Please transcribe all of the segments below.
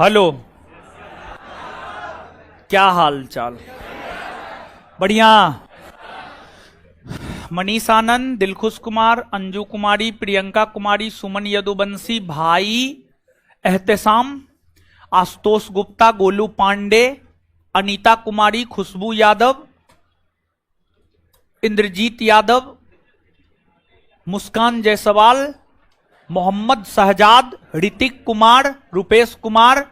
Hello, क्या हाल चाल? बढ़िया। मनीष आनंद, दिलखुश कुमार, अंजू कुमारी, प्रियंका कुमारी, सुमन यदुवंशी, भाई एहतेशाम, आशुतोष गुप्ता, गोलू पांडे, अनीता कुमारी, खुशबू यादव, इंद्रजीत यादव, मुस्कान जायसवाल, मोहम्मद शहजाद, ऋतिक कुमार, रुपेश कुमार,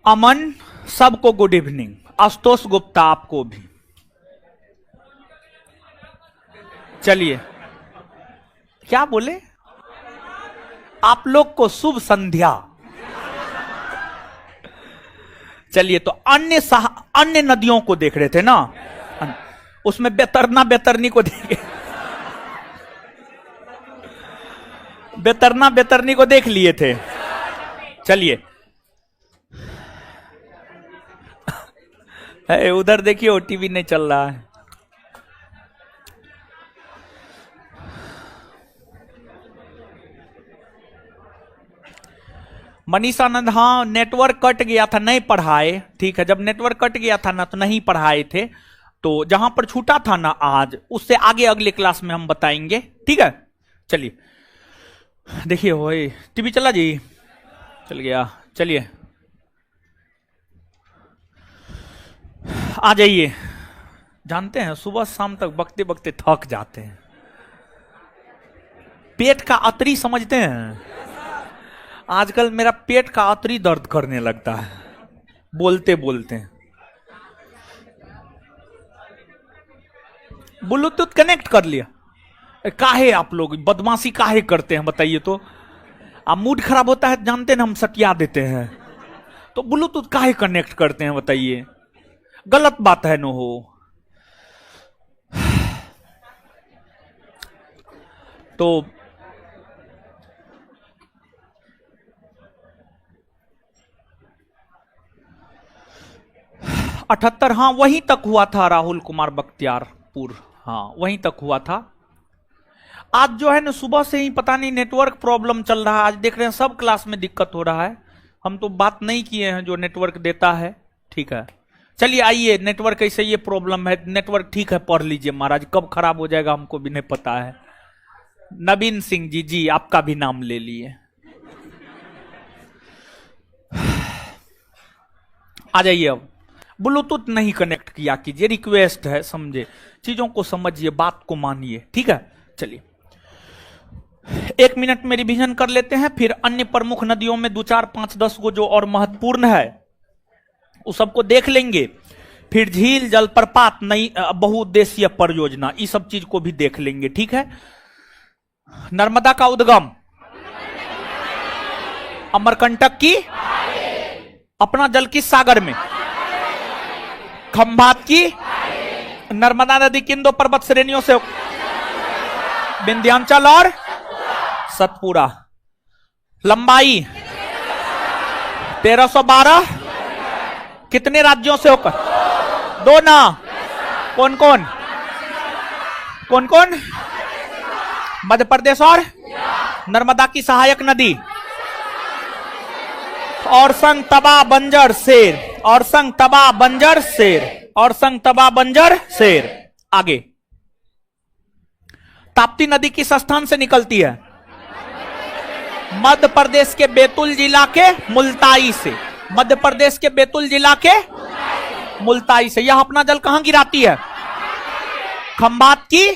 अमन, सबको गुड इवनिंग। आशुतोष गुप्ता आपको भी। चलिए, क्या बोले आप लोग को? शुभ संध्या। चलिए, तो अन्य नदियों को देख रहे थे ना, उसमें बेतरना बेतरनी को देखे, बेतरना बेतरनी को देख लिए थे। चलिए, उधर देखिए, वो टीवी नहीं चल रहा है। मनीष आनंद, हाँ नेटवर्क कट गया था, नहीं पढ़ाए। ठीक है, जब नेटवर्क कट गया था ना तो नहीं पढ़ाए थे, तो जहां पर छूटा था ना आज, उससे आगे अगले क्लास में हम बताएंगे। ठीक है, चलिए देखिए। हो टीवी चला जी? चल गया। चलिए आ जाइए। जानते हैं सुबह शाम तक बकते बकते थक जाते हैं। पेट का अतरी समझते हैं? आजकल मेरा पेट का अतरी दर्द करने लगता है बोलते बोलते। ब्लूटूथ कनेक्ट कर लिया। काहे आप लोग बदमाशी काहे करते हैं बताइए तो? आप मूड खराब होता है जानते हैं, हम सटिया देते हैं, तो ब्लूटूथ काहे कनेक्ट करते हैं बताइए? गलत बात है न हो। तो 78, हाँ वहीं तक हुआ था राहुल कुमार बख्तियारपुर, हाँ वहीं तक हुआ था। आज जो है ना सुबह से ही पता नहीं नेटवर्क प्रॉब्लम चल रहा है। आज देख रहे हैं सब क्लास में दिक्कत हो रहा है। हम तो बात नहीं किए हैं जो नेटवर्क देता है। ठीक है, चलिए आइए। नेटवर्क ऐसे ये प्रॉब्लम है, नेटवर्क ठीक है, पढ़ लीजिए महाराज, कब खराब हो जाएगा हमको भी नहीं पता है। नवीन सिंह जी, जी आपका भी नाम ले लिए। आ जाइए। अब ब्लूटूथ नहीं कनेक्ट किया कीजिए, रिक्वेस्ट है, समझे? चीजों को समझिए, बात को मानिए। ठीक है, चलिए 1 मिनट में रिवीजन कर लेते हैं, फिर अन्य प्रमुख नदियों में 2, 4, 5, 10 को जो और महत्वपूर्ण है उस सबको देख लेंगे। फिर झील, जलप्रपात, नई बहुउद्देशीय परियोजना, इस सब चीज को भी देख लेंगे। ठीक है, नर्मदा का उद्गम अमरकंटक की अपना जल किस सागर में? खंभात की नर्मदा नदी किन 2 पर्वत श्रेणियों से? विंध्याचल और सतपुरा। लंबाई 1312। कितने राज्यों से होकर? 2 ना। कौन कौन? कौन कौन? मध्य प्रदेश और नर्मदा की सहायक नदी और संग तबा बंजर शेर, और संग तबा बंजर शेर, और संग तबा बंजर शेर। आगे, ताप्ती नदी किस स्थान से निकलती है? मध्य प्रदेश के बैतूल जिला के मुल्ताई से। मध्य प्रदेश के बैतूल जिला के मुल्ताई से। यह अपना जल कहां गिराती है? खंभात की।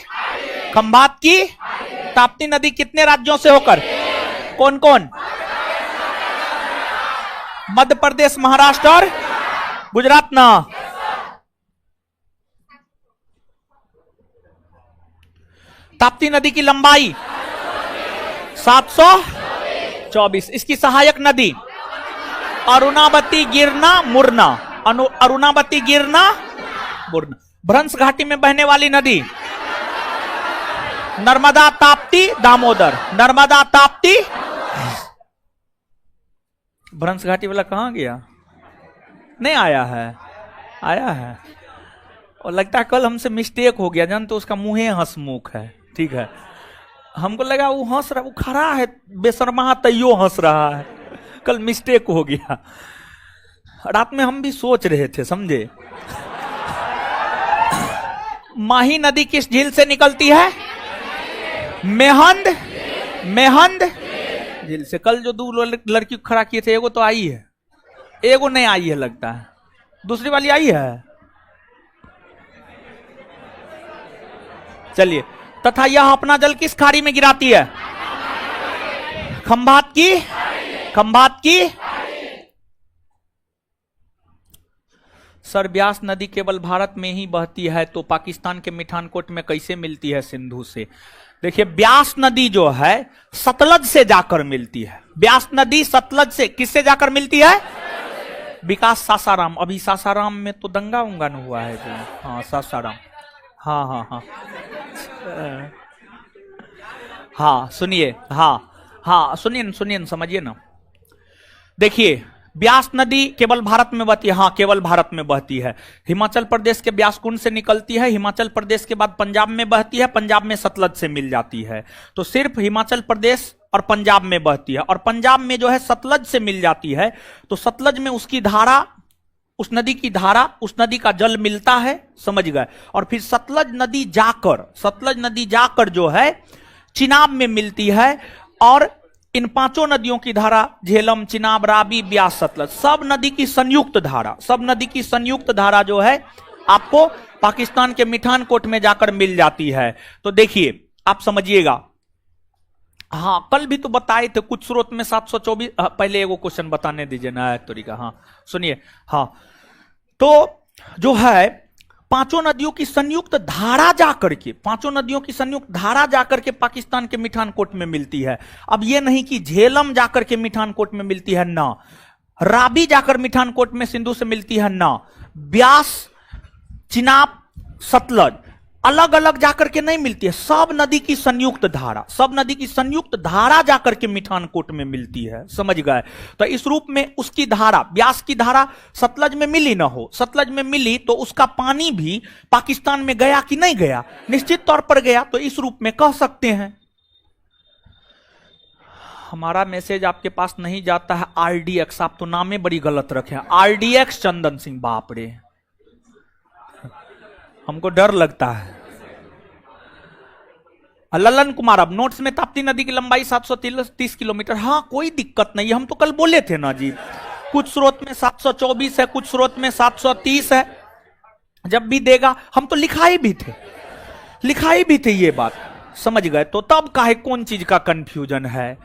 खंभात की ताप्ती नदी कितने राज्यों से होकर? कौन कौन? मध्य प्रदेश, महाराष्ट्र और गुजरात ना। ताप्ती नदी की लंबाई 724। इसकी सहायक नदी अरुणावती, गिरना, मुरना। अरुणावती, गिरना, मुरना। भ्रंश घाटी में बहने वाली नदी नर्मदा, ताप्ती, दामोदर। नर्मदा, ताप्ती। भ्रंश घाटी वाला कहां गया? नहीं आया है? आया है, और लगता है कल हमसे मिस्टेक हो गया, जान तो उसका मुंह हंसमुख है। ठीक है, हमको लगा वो हंस रहा, वो खड़ा है बेशर्मा तैयो हंस रहा है। कल मिस्टेक हो गया, रात में हम भी सोच रहे थे, समझे। माही नदी किस झील से निकलती है? मेहंद, मेहंद झील से। कल जो दो लड़की खड़ा किए थे, एगो तो आई है, एगो नहीं आई है लगता है, दूसरी वाली आई है। चलिए, तथा यह अपना जल किस खाड़ी में गिराती है? खंभात की, खंभात की। सर, ब्यास नदी केवल भारत में ही बहती है, तो पाकिस्तान के मिठानकोट में कैसे मिलती है सिंधु से? देखिए, ब्यास नदी जो है सतलज से जाकर मिलती है। ब्यास नदी सतलज से किससे जाकर मिलती है? विकास सासाराम। अभी सासाराम में तो दंगा उंगा न हुआ है जो। हाँ, सासाराम। हाँ हाँ हाँ हाँ, सुनिए, हाँ हाँ, सुनिए सुनिए, समझिए ना। देखिए, ब्यास नदी केवल भारत में बहती है। हाँ, केवल भारत में बहती है। हिमाचल प्रदेश के ब्यास कुंड से निकलती है, हिमाचल प्रदेश के बाद पंजाब में बहती है, पंजाब में सतलज से मिल जाती है। तो सिर्फ हिमाचल प्रदेश और पंजाब में बहती है, और पंजाब में जो है सतलज से मिल जाती है। तो सतलज में उसकी धारा, उस नदी की धारा, उस नदी का जल मिलता है, समझ गए। और फिर सतलज नदी जाकर जो है चिनाब में मिलती है। और इन पांचों नदियों की धारा, झेलम, चिनाब, रावी, ब्यास, सतलज, सब नदी की संयुक्त धारा, सब नदी की संयुक्त धारा जो है आपको पाकिस्तान के मिठानकोट में जाकर मिल जाती है। तो देखिए, आप समझिएगा। हाँ, कल भी तो बताए थे, कुछ स्रोत में 724। पहले एगो क्वेश्चन बताने दीजिए ना तरीका। हाँ सुनिए, हाँ, तो जो है पांचों नदियों की संयुक्त धारा जाकर के, पांचों नदियों की संयुक्त धारा जाकर के पाकिस्तान के मिठानकोट में मिलती है। अब ये नहीं कि झेलम जाकर के मिठानकोट में मिलती है, ना रावी जाकर मिठानकोट में सिंधु से मिलती है, ना ब्यास, चिनाब, सतलज अलग अलग जाकर के नहीं मिलती है। सब नदी की संयुक्त धारा, सब नदी की संयुक्त धारा जाकर के मिठानकोट में मिलती है, समझ गए। तो इस रूप में उसकी धारा, ब्यास की धारा सतलज में मिली ना हो, सतलज में मिली तो उसका पानी भी पाकिस्तान में गया कि नहीं गया? निश्चित तौर पर गया। तो इस रूप में कह सकते हैं। हमारा मैसेज आपके पास नहीं जाता है। आरडीएक्स, आप तो नामे बड़ी गलत रखे हैं, आरडीएक्स चंदन सिंह, बाप रे, हमको डर लगता है। ललन कुमार, अब नोट्स में ताप्ती नदी की लंबाई 730 किलोमीटर। हाँ, कोई दिक्कत नहीं है, हम तो कल बोले थे ना जी। कुछ स्रोत में 724 है, कुछ स्रोत में 730 है। जब भी देगा, हम तो लिखाई भी थे ये बात, समझ गए। तो तब काहे कौन चीज का कंफ्यूजन है?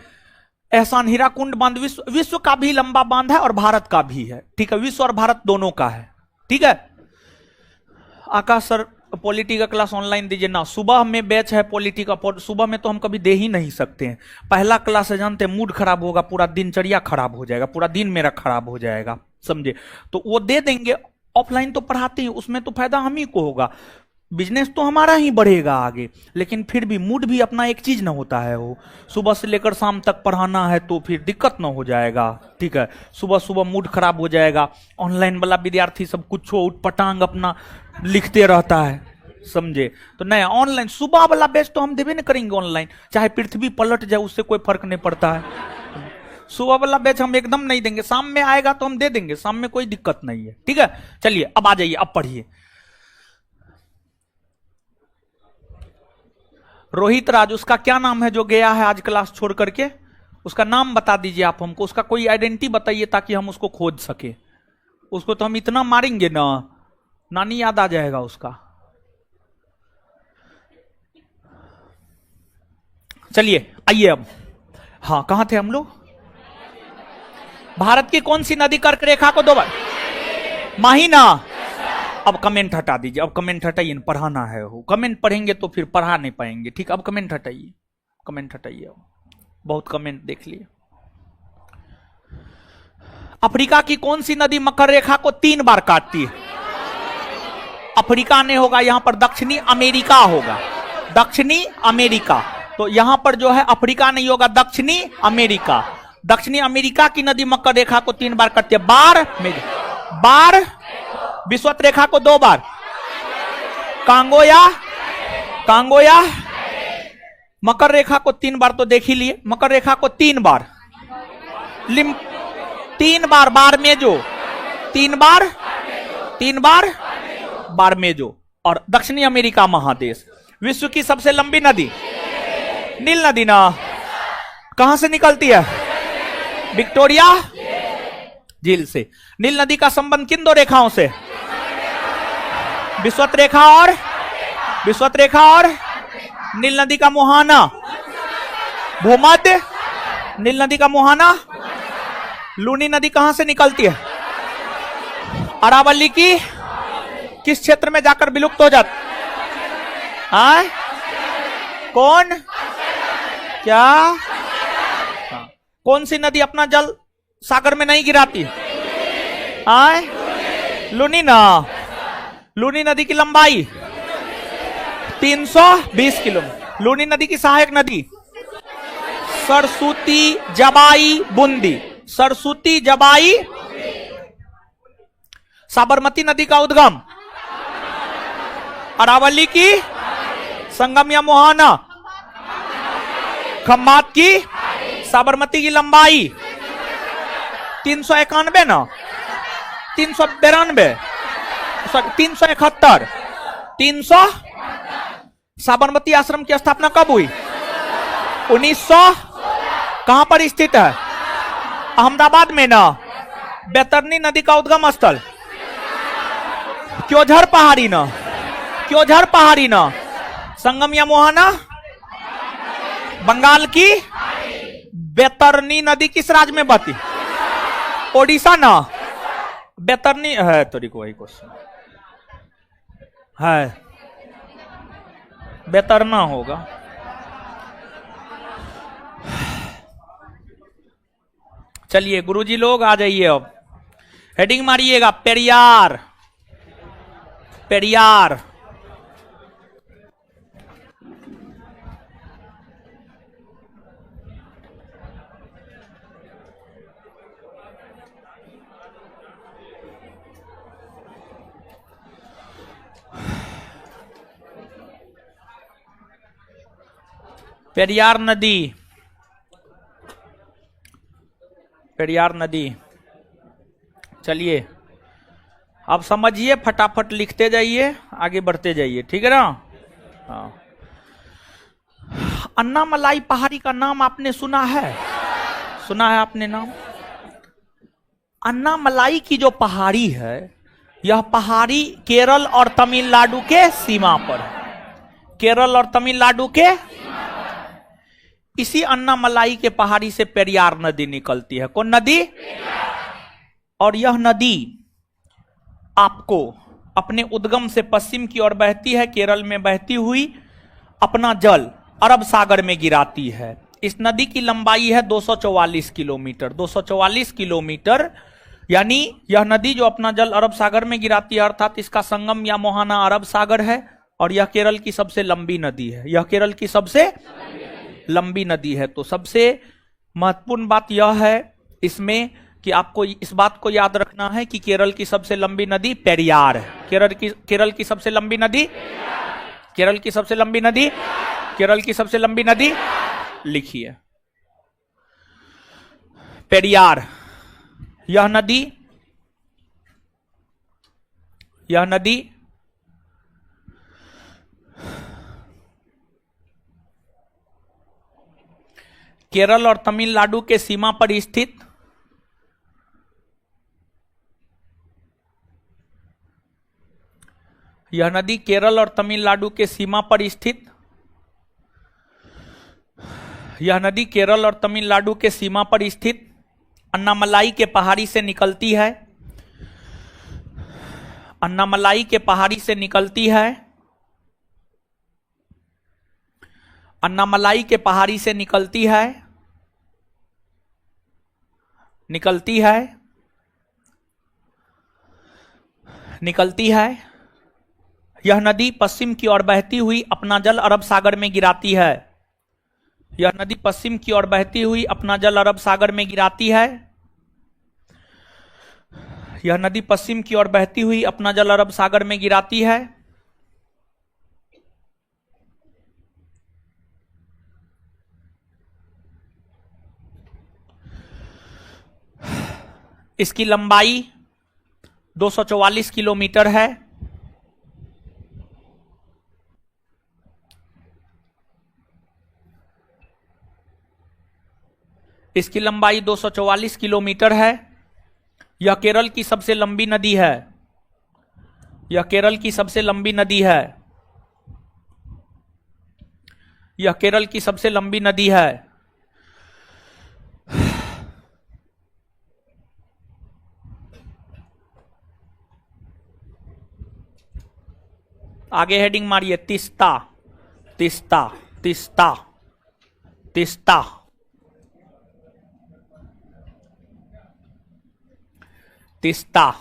एहसान हीराकुंड बांध विश्व का भी लंबा बांध है और भारत का भी है, ठीक है, विश्व और भारत दोनों का है, ठीक है। आकाश सर, पॉलिटी का क्लास ऑनलाइन दीजिए ना। सुबह में बैच है पॉलिटी का, सुबह में तो हम कभी दे ही नहीं सकते हैं। पहला क्लास है, जानते हैं, मूड खराब होगा, पूरा दिनचर्या खराब हो जाएगा, पूरा दिन मेरा खराब हो जाएगा, समझे। तो वो दे देंगे, ऑफलाइन तो पढ़ाते हैं, उसमें तो फायदा हम ही को होगा, बिजनेस तो हमारा ही बढ़ेगा आगे। लेकिन फिर भी मूड भी अपना एक चीज ना होता है, वो सुबह से लेकर शाम तक पढ़ाना है तो फिर दिक्कत ना हो जाएगा, ठीक है। सुबह सुबह मूड खराब हो जाएगा। ऑनलाइन वाला विद्यार्थी सब कुछ उठपटांग अपना लिखते रहता है, समझे। तो नहीं, ऑनलाइन सुबह वाला बैच तो हम देवे नहीं करेंगे ऑनलाइन, चाहे पृथ्वी पलट जाए उससे कोई फर्क नहीं पड़ता है। सुबह वाला बैच हम एकदम नहीं देंगे, शाम में आएगा तो हम दे देंगे, शाम में कोई दिक्कत नहीं है, ठीक है। चलिए, अब आ जाइए, अब पढ़िए। रोहित राज, उसका क्या नाम है जो गया है आज क्लास छोड़ करके? उसका नाम बता दीजिए आप हमको, उसका कोई आइडेंटिटी बताइए ताकि हम उसको खोज सके। उसको तो हम इतना मारेंगे ना, नानी याद आ जाएगा उसका। चलिए आइए अब। हाँ, कहां थे हम लोग? भारत की कौन सी नदी कर्क रेखा को दो बार? माही ना। अब कमेंट हटा दीजिए, अब कमेंट हटाइए, पढ़ाना है वो। कमेंट पढ़ेंगे तो फिर पढ़ा नहीं पाएंगे, ठीक। अब कमेंट हटाइए, कमेंट हटाइए, बहुत कमेंट देख लिए। अफ्रीका की कौन सी नदी मकर रेखा को 3 बार काटती है? अफ्रीका नहीं होगा, यहां पर दक्षिणी अमेरिका होगा, दक्षिणी अमेरिका। तो यहां पर जो है अफ्रीका नहीं होगा, दक्षिणी अमेरिका। दक्षिणी अमेरिका की नदी मकर रेखा को 3 बार काटती है। बार विषुवत रेखा को 2 बार। कांगोया मकर रेखा को 3 बार तो देख ही लिए। मकर रेखा को 3 बार। 3 बार बारमेजो, 3 बार, 3 बार बारमेजो। और दक्षिणी अमेरिका महादेश। विश्व की सबसे लंबी नदी नील नदी ना, कहां से निकलती है? विक्टोरिया झील से। नील नदी का संबंध किन 2 रेखाओं से? विषुवत रेखा और विषुवत रेखा और नील नदी का मुहाना भूमध्य, नील नदी का मुहाना। लूनी नदी कहां से निकलती है? अरावली की किस क्षेत्र में जाकर विलुप्त हो जाती? हाँ? कौन? क्या? हाँ। कौन सी नदी अपना जल सागर में नहीं गिराती? हाँ? लूनी ना। लूनी नदी की लंबाई 320 किलोमीटर। लूनी नदी की सहायक नदी सरस्वती, जबाई, बूंदी। सरस्वती, जबाई। साबरमती नदी का उद्गम अरावली की संगम या मुहाना। खम्बात की साबरमती की लंबाई 391 ना, 392, 371, 300। साबरमती आश्रम की स्थापना कब हुई? 1900। कहां पर स्थित है? अहमदाबाद में ना। बैतरनी नदी का उद्गम स्थल क्योंझर पहाड़ी ना, क्योंझर पहाड़ी ना। संगम या मोहाना बंगाल की। बैतरनी नदी किस राज्य में बहती? ओडिशा ना। बैतरनी है तो वही क्वेश्चन है, बैतरना होगा। चलिए गुरुजी लोग आ जाइए, अब हेडिंग मारिएगा पेरियार, पेरियार। पेरियार नदी, पेरियार नदी। चलिए अब समझिए, फटाफट लिखते जाइए, आगे बढ़ते जाइए, ठीक है ना। हाँ। अन्नामलाई पहाड़ी का नाम आपने सुना है? सुना है आपने नाम? अन्नामलाई की जो पहाड़ी है, यह पहाड़ी केरल और तमिलनाडु के सीमा पर है। केरल और तमिलनाडु के इसी अन्नामलाई के पहाड़ी से पेरियार नदी निकलती है। कौन नदी? और यह नदी आपको अपने उद्गम से पश्चिम की ओर बहती है, केरल में बहती हुई अपना जल अरब सागर में गिराती है। इस नदी की लंबाई है 244 किलोमीटर। 244 किलोमीटर, यानी यह नदी जो अपना जल अरब सागर में गिराती है, अर्थात इसका संगम या मोहाना अरब सागर है, और यह केरल की सबसे लंबी नदी है। यह केरल की सबसे लंबी नदी है। तो सबसे महत्वपूर्ण बात यह है इसमें कि आपको इस बात को याद रखना है कि केरल की सबसे लंबी नदी पेरियार है। केरल की सबसे लंबी नदी, केरल की सबसे लंबी नदी, केरल की सबसे लंबी नदी लिखिए पेरियार। यह नदी, यह नदी केरल और तमिलनाडु के सीमा पर स्थित यह नदी केरल और तमिलनाडु के सीमा पर स्थित यह नदी केरल और तमिलनाडु के सीमा पर स्थित अन्नामलाई के पहाड़ी से निकलती है। अन्नामलाई के पहाड़ी से निकलती है। अन्नामलाई के पहाड़ी से निकलती है, निकलती है, निकलती है। यह नदी पश्चिम की ओर बहती हुई अपना जल अरब सागर में गिराती है। यह नदी पश्चिम की ओर बहती हुई अपना जल अरब सागर में गिराती है। यह नदी पश्चिम की ओर बहती हुई अपना जल अरब सागर में गिराती है। इसकी लंबाई 244 किलोमीटर है। इसकी लंबाई 244 किलोमीटर है। यह केरल की सबसे लंबी नदी है। यह केरल की सबसे लंबी नदी है। यह केरल की सबसे लंबी नदी है। आगे हेडिंग मारिए, तीस्ता, तीस्ता, तीस्ता, तीस्ता, तीस्ता।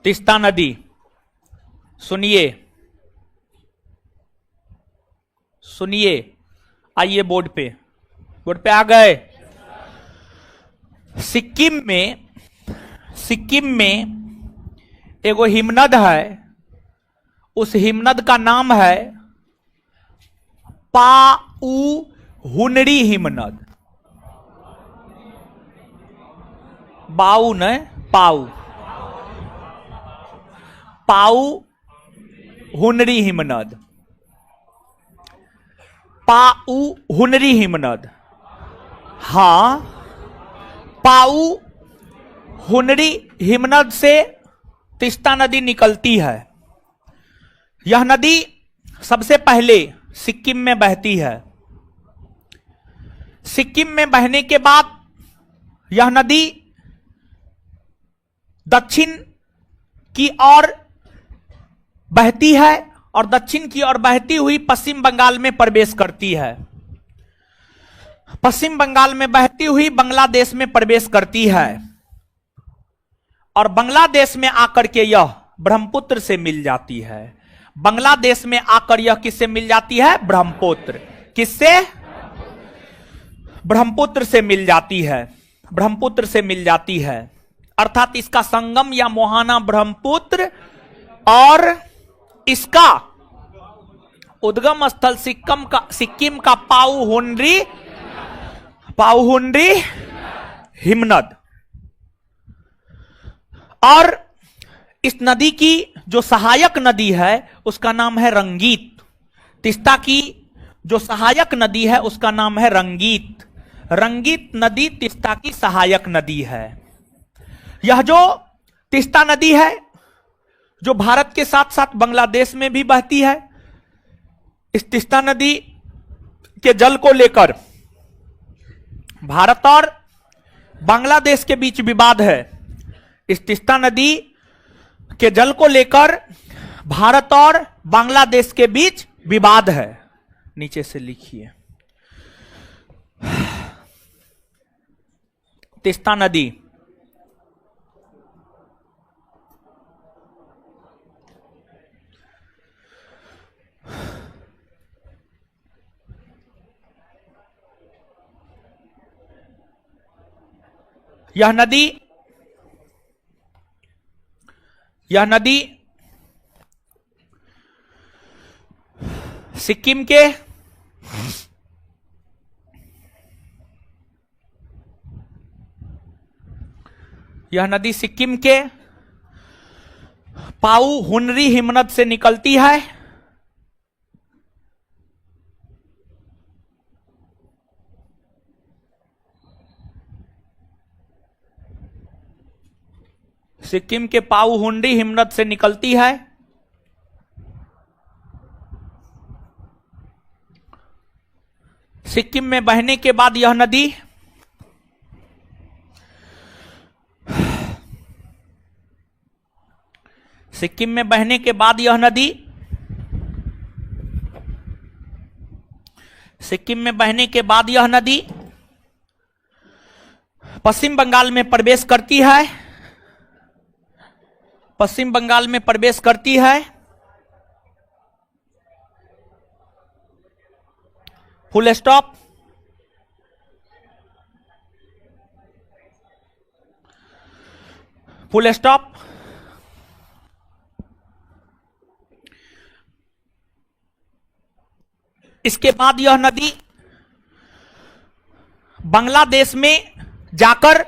तीस्ता नदी, सुनिए, सुनिए, आइए बोर्ड पे, बोर्ड पे आ गए। सिक्किम में, सिक्किम में एगो हिमनद है। उस हिमनद का नाम है पाऊ हुनरी हिमनद। बाऊ न, पाऊ, पाऊ हुनरी हिमनद, पाऊ हुनरी हिमनद। हां, पाऊ हुनरी हिमनद से तीस्ता नदी निकलती है। यह नदी सबसे पहले सिक्किम में बहती है। सिक्किम में बहने के बाद यह नदी दक्षिण की ओर बहती है और दक्षिण की ओर बहती हुई पश्चिम बंगाल में प्रवेश करती है। पश्चिम बंगाल में बहती हुई बांग्लादेश में प्रवेश करती है और बांग्लादेश में आकर के यह ब्रह्मपुत्र से मिल जाती है। बांग्लादेश में आकर यह किससे मिल जाती है? ब्रह्मपुत्र। किससे? ब्रह्मपुत्र से मिल जाती है। ब्रह्मपुत्र से मिल जाती है, अर्थात इसका संगम या मोहाना ब्रह्मपुत्र और इसका उद्गम स्थल सिक्किम का पाऊ हुनरी हिमनद। और इस नदी की जो सहायक नदी है उसका नाम है रंगीत। तीस्ता की जो सहायक नदी है उसका नाम है रंगीत। रंगीत नदी तीस्ता की सहायक नदी है। यह जो तीस्ता नदी है, जो भारत के साथ साथ बांग्लादेश में भी बहती है, इस तीस्ता नदी के जल को लेकर भारत और बांग्लादेश के बीच विवाद है। इस तीस्ता नदी के जल को लेकर भारत और बांग्लादेश के बीच विवाद है। नीचे से लिखिए, तीस्ता नदी यह नदी सिक्किम के पाऊ हुनरी हिमनद से निकलती है। सिक्किम के पाऊ हुनरी हिमनद से निकलती है। सिक्किम में बहने के बाद यह नदी सिक्किम में बहने के बाद यह नदी सिक्किम में बहने के बाद यह नदी पश्चिम बंगाल में प्रवेश करती है। पश्चिम बंगाल में प्रवेश करती है। Full stop. Full stop. इसके बाद यह नदी बांग्लादेश में जाकर,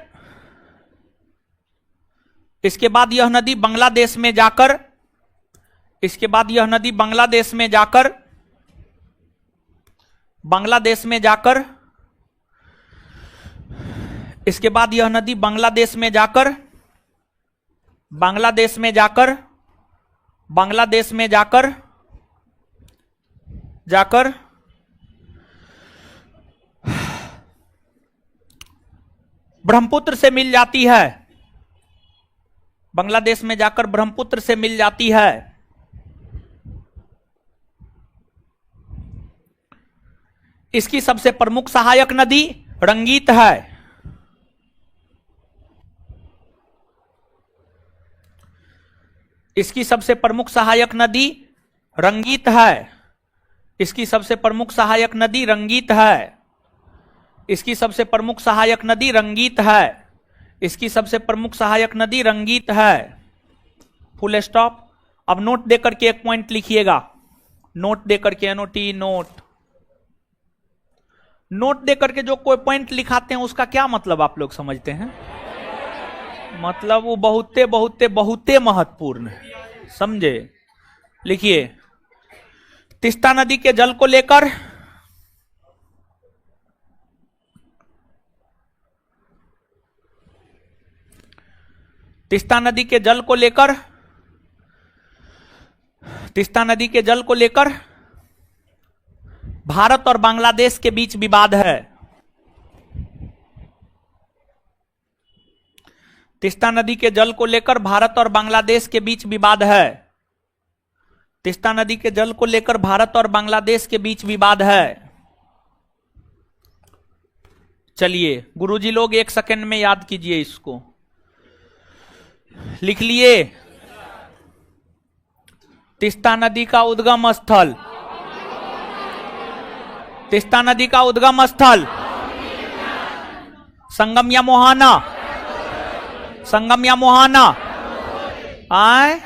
इसके बाद यह नदी बांग्लादेश में जाकर, इसके बाद यह नदी बांग्लादेश में जाकर, बांग्लादेश में जाकर, इसके बाद यह नदी बांग्लादेश में जाकर, बांग्लादेश में जाकर, बांग्लादेश में जाकर जाकर ब्रह्मपुत्र से मिल जाती है, बांग्लादेश में जाकर ब्रह्मपुत्र से मिल जाती है। इसकी सबसे प्रमुख सहायक नदी रंगीत है। इसकी सबसे प्रमुख सहायक नदी रंगीत है। इसकी सबसे प्रमुख सहायक नदी रंगीत है। इसकी सबसे प्रमुख सहायक नदी रंगीत है। इसकी सबसे प्रमुख सहायक नदी रंगीत है। Full stop. अब नोट देकर के एक पॉइंट लिखिएगा, नोट देकर के, एनओटी नोट, नोट देकर के जो कोई पॉइंट लिखाते हैं उसका क्या मतलब आप लोग समझते हैं? मतलब वो बहुते बहुते बहुते महत्वपूर्ण है, समझे? लिखिए, तीस्ता नदी के जल को लेकर तीस्ता नदी के जल को लेकर, तीस्ता नदी के जल को लेकर भारत और बांग्लादेश के बीच विवाद है। तीस्ता नदी के जल को लेकर भारत और बांग्लादेश के बीच विवाद है। तीस्ता नदी के जल को लेकर भारत और बांग्लादेश के बीच विवाद है। चलिए गुरुजी लोग एक सेकंड में याद कीजिए, इसको लिख लिए। तीस्ता नदी का उद्गम स्थल, तीस्ता नदी का उद्गम स्थल संगम या मोहाना, संगम या मोहाना, आए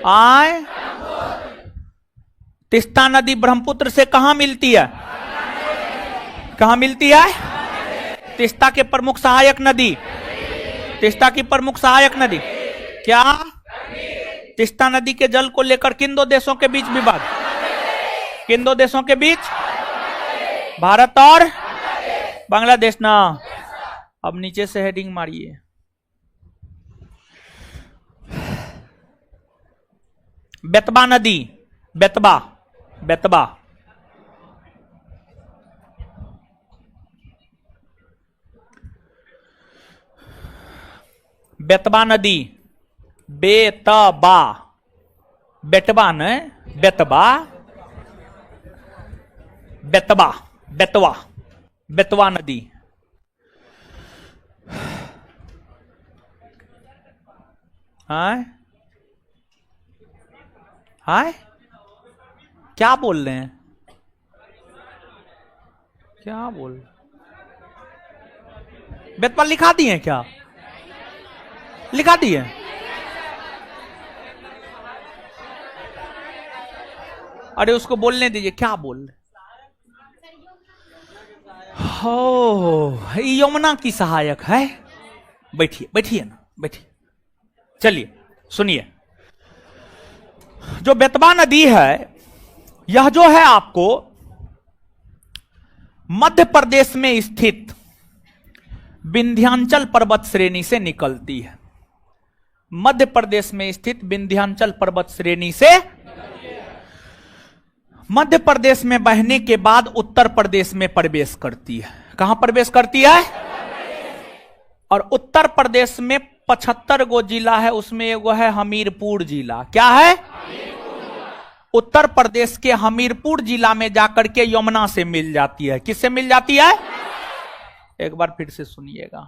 आए। तीस्ता नदी ब्रह्मपुत्र से कहां मिलती है? कहां मिलती है? तीस्ता के प्रमुख सहायक नदी, तीस्ता की प्रमुख सहायक नदी क्या? तीस्ता नदी के जल को लेकर किन दो देशों के बीच विवाद? किन दो देशों के बीच? भारत और बांग्लादेश ना। अब नीचे से हेडिंग मारिए, बेतबा नदी, बेतबा, बेतबा, बेतबा नदी, बेतबा, बेतबा न, बेतबा, बेतबा, बेतवा, बेतवा नदी। हाय हाय, क्या बोल रहे हैं? क्या बोल, बेतवा लिखा दिए क्या? लिखा दिए? अरे उसको बोलने दीजिए, क्या बोल रहे? हो, यमुना की सहायक है। बैठिए बैठिए ना, बैठिए। चलिए सुनिए, जो बेतबा नदी है यह जो है आपको मध्य प्रदेश में स्थित विंध्याचल पर्वत श्रेणी से निकलती है। मध्य प्रदेश में स्थित विंध्याचल पर्वत श्रेणी से मध्य प्रदेश में बहने के बाद उत्तर प्रदेश में प्रवेश करती है। कहां प्रवेश करती है? और उत्तर प्रदेश में 75 गो जिला है, उसमें एगो है हमीरपुर जिला। क्या है? उत्तर प्रदेश के हमीरपुर जिला में जाकर के यमुना से मिल जाती है। किससे मिल जाती है? एक बार फिर से सुनिएगा,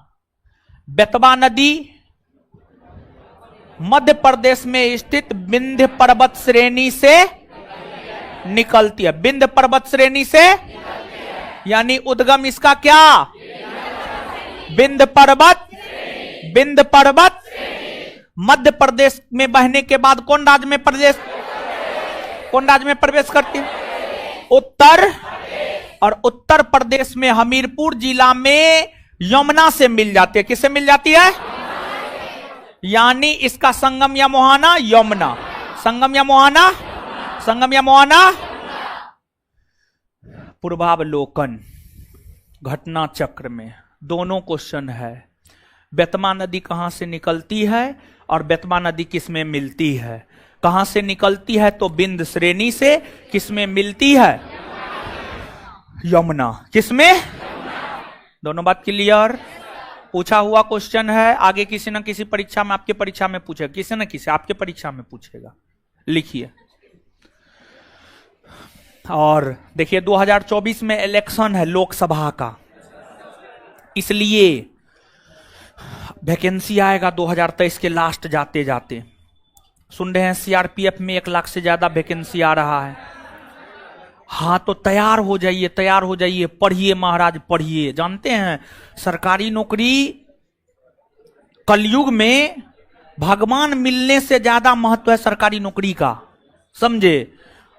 बेतबा नदी मध्य प्रदेश में स्थित विंध्य पर्वत श्रेणी से निकलती है। विंध्य पर्वत श्रेणी से, यानी उद्गम इसका क्या? विंध्य पर्वत, विंध्य पर्वत मध्य प्रदेश में बहने के बाद कौन राज्य में प्रदेश, कौन राज्य में प्रवेश करती है? उत्तर और उत्तर प्रदेश में हमीरपुर जिला में यमुना से मिल जाती है। किससे मिल जाती है? यानी इसका संगम या मुहाना यमुना, संगम या मुहाना, संगम या मुहाना। पूर्वावलोकन घटना चक्र में दोनों क्वेश्चन है। बेतवा नदी कहां से निकलती है और बेतवा नदी किसमें मिलती है? कहां से निकलती है तो बिंद श्रेणी से, किसमें मिलती है? यमुना। किसमें? दोनों बात क्लियर? पूछा हुआ क्वेश्चन है, आगे किसी न किसी परीक्षा में, आपके परीक्षा में पूछेगा, किसी न किसी आपके परीक्षा में पूछेगा। लिखिए। और देखिए 2024 में इलेक्शन है लोकसभा का, इसलिए वैकेंसी आएगा 2023 के लास्ट जाते जाते। सुन रहे हैं सीआरपीएफ में 1 लाख से ज्यादा वैकेंसी आ रहा है। हाँ तो तैयार हो जाइए, तैयार हो जाइए, पढ़िए महाराज पढ़िए। जानते हैं सरकारी नौकरी कलयुग में भगवान मिलने से ज्यादा महत्व है सरकारी नौकरी का, समझे?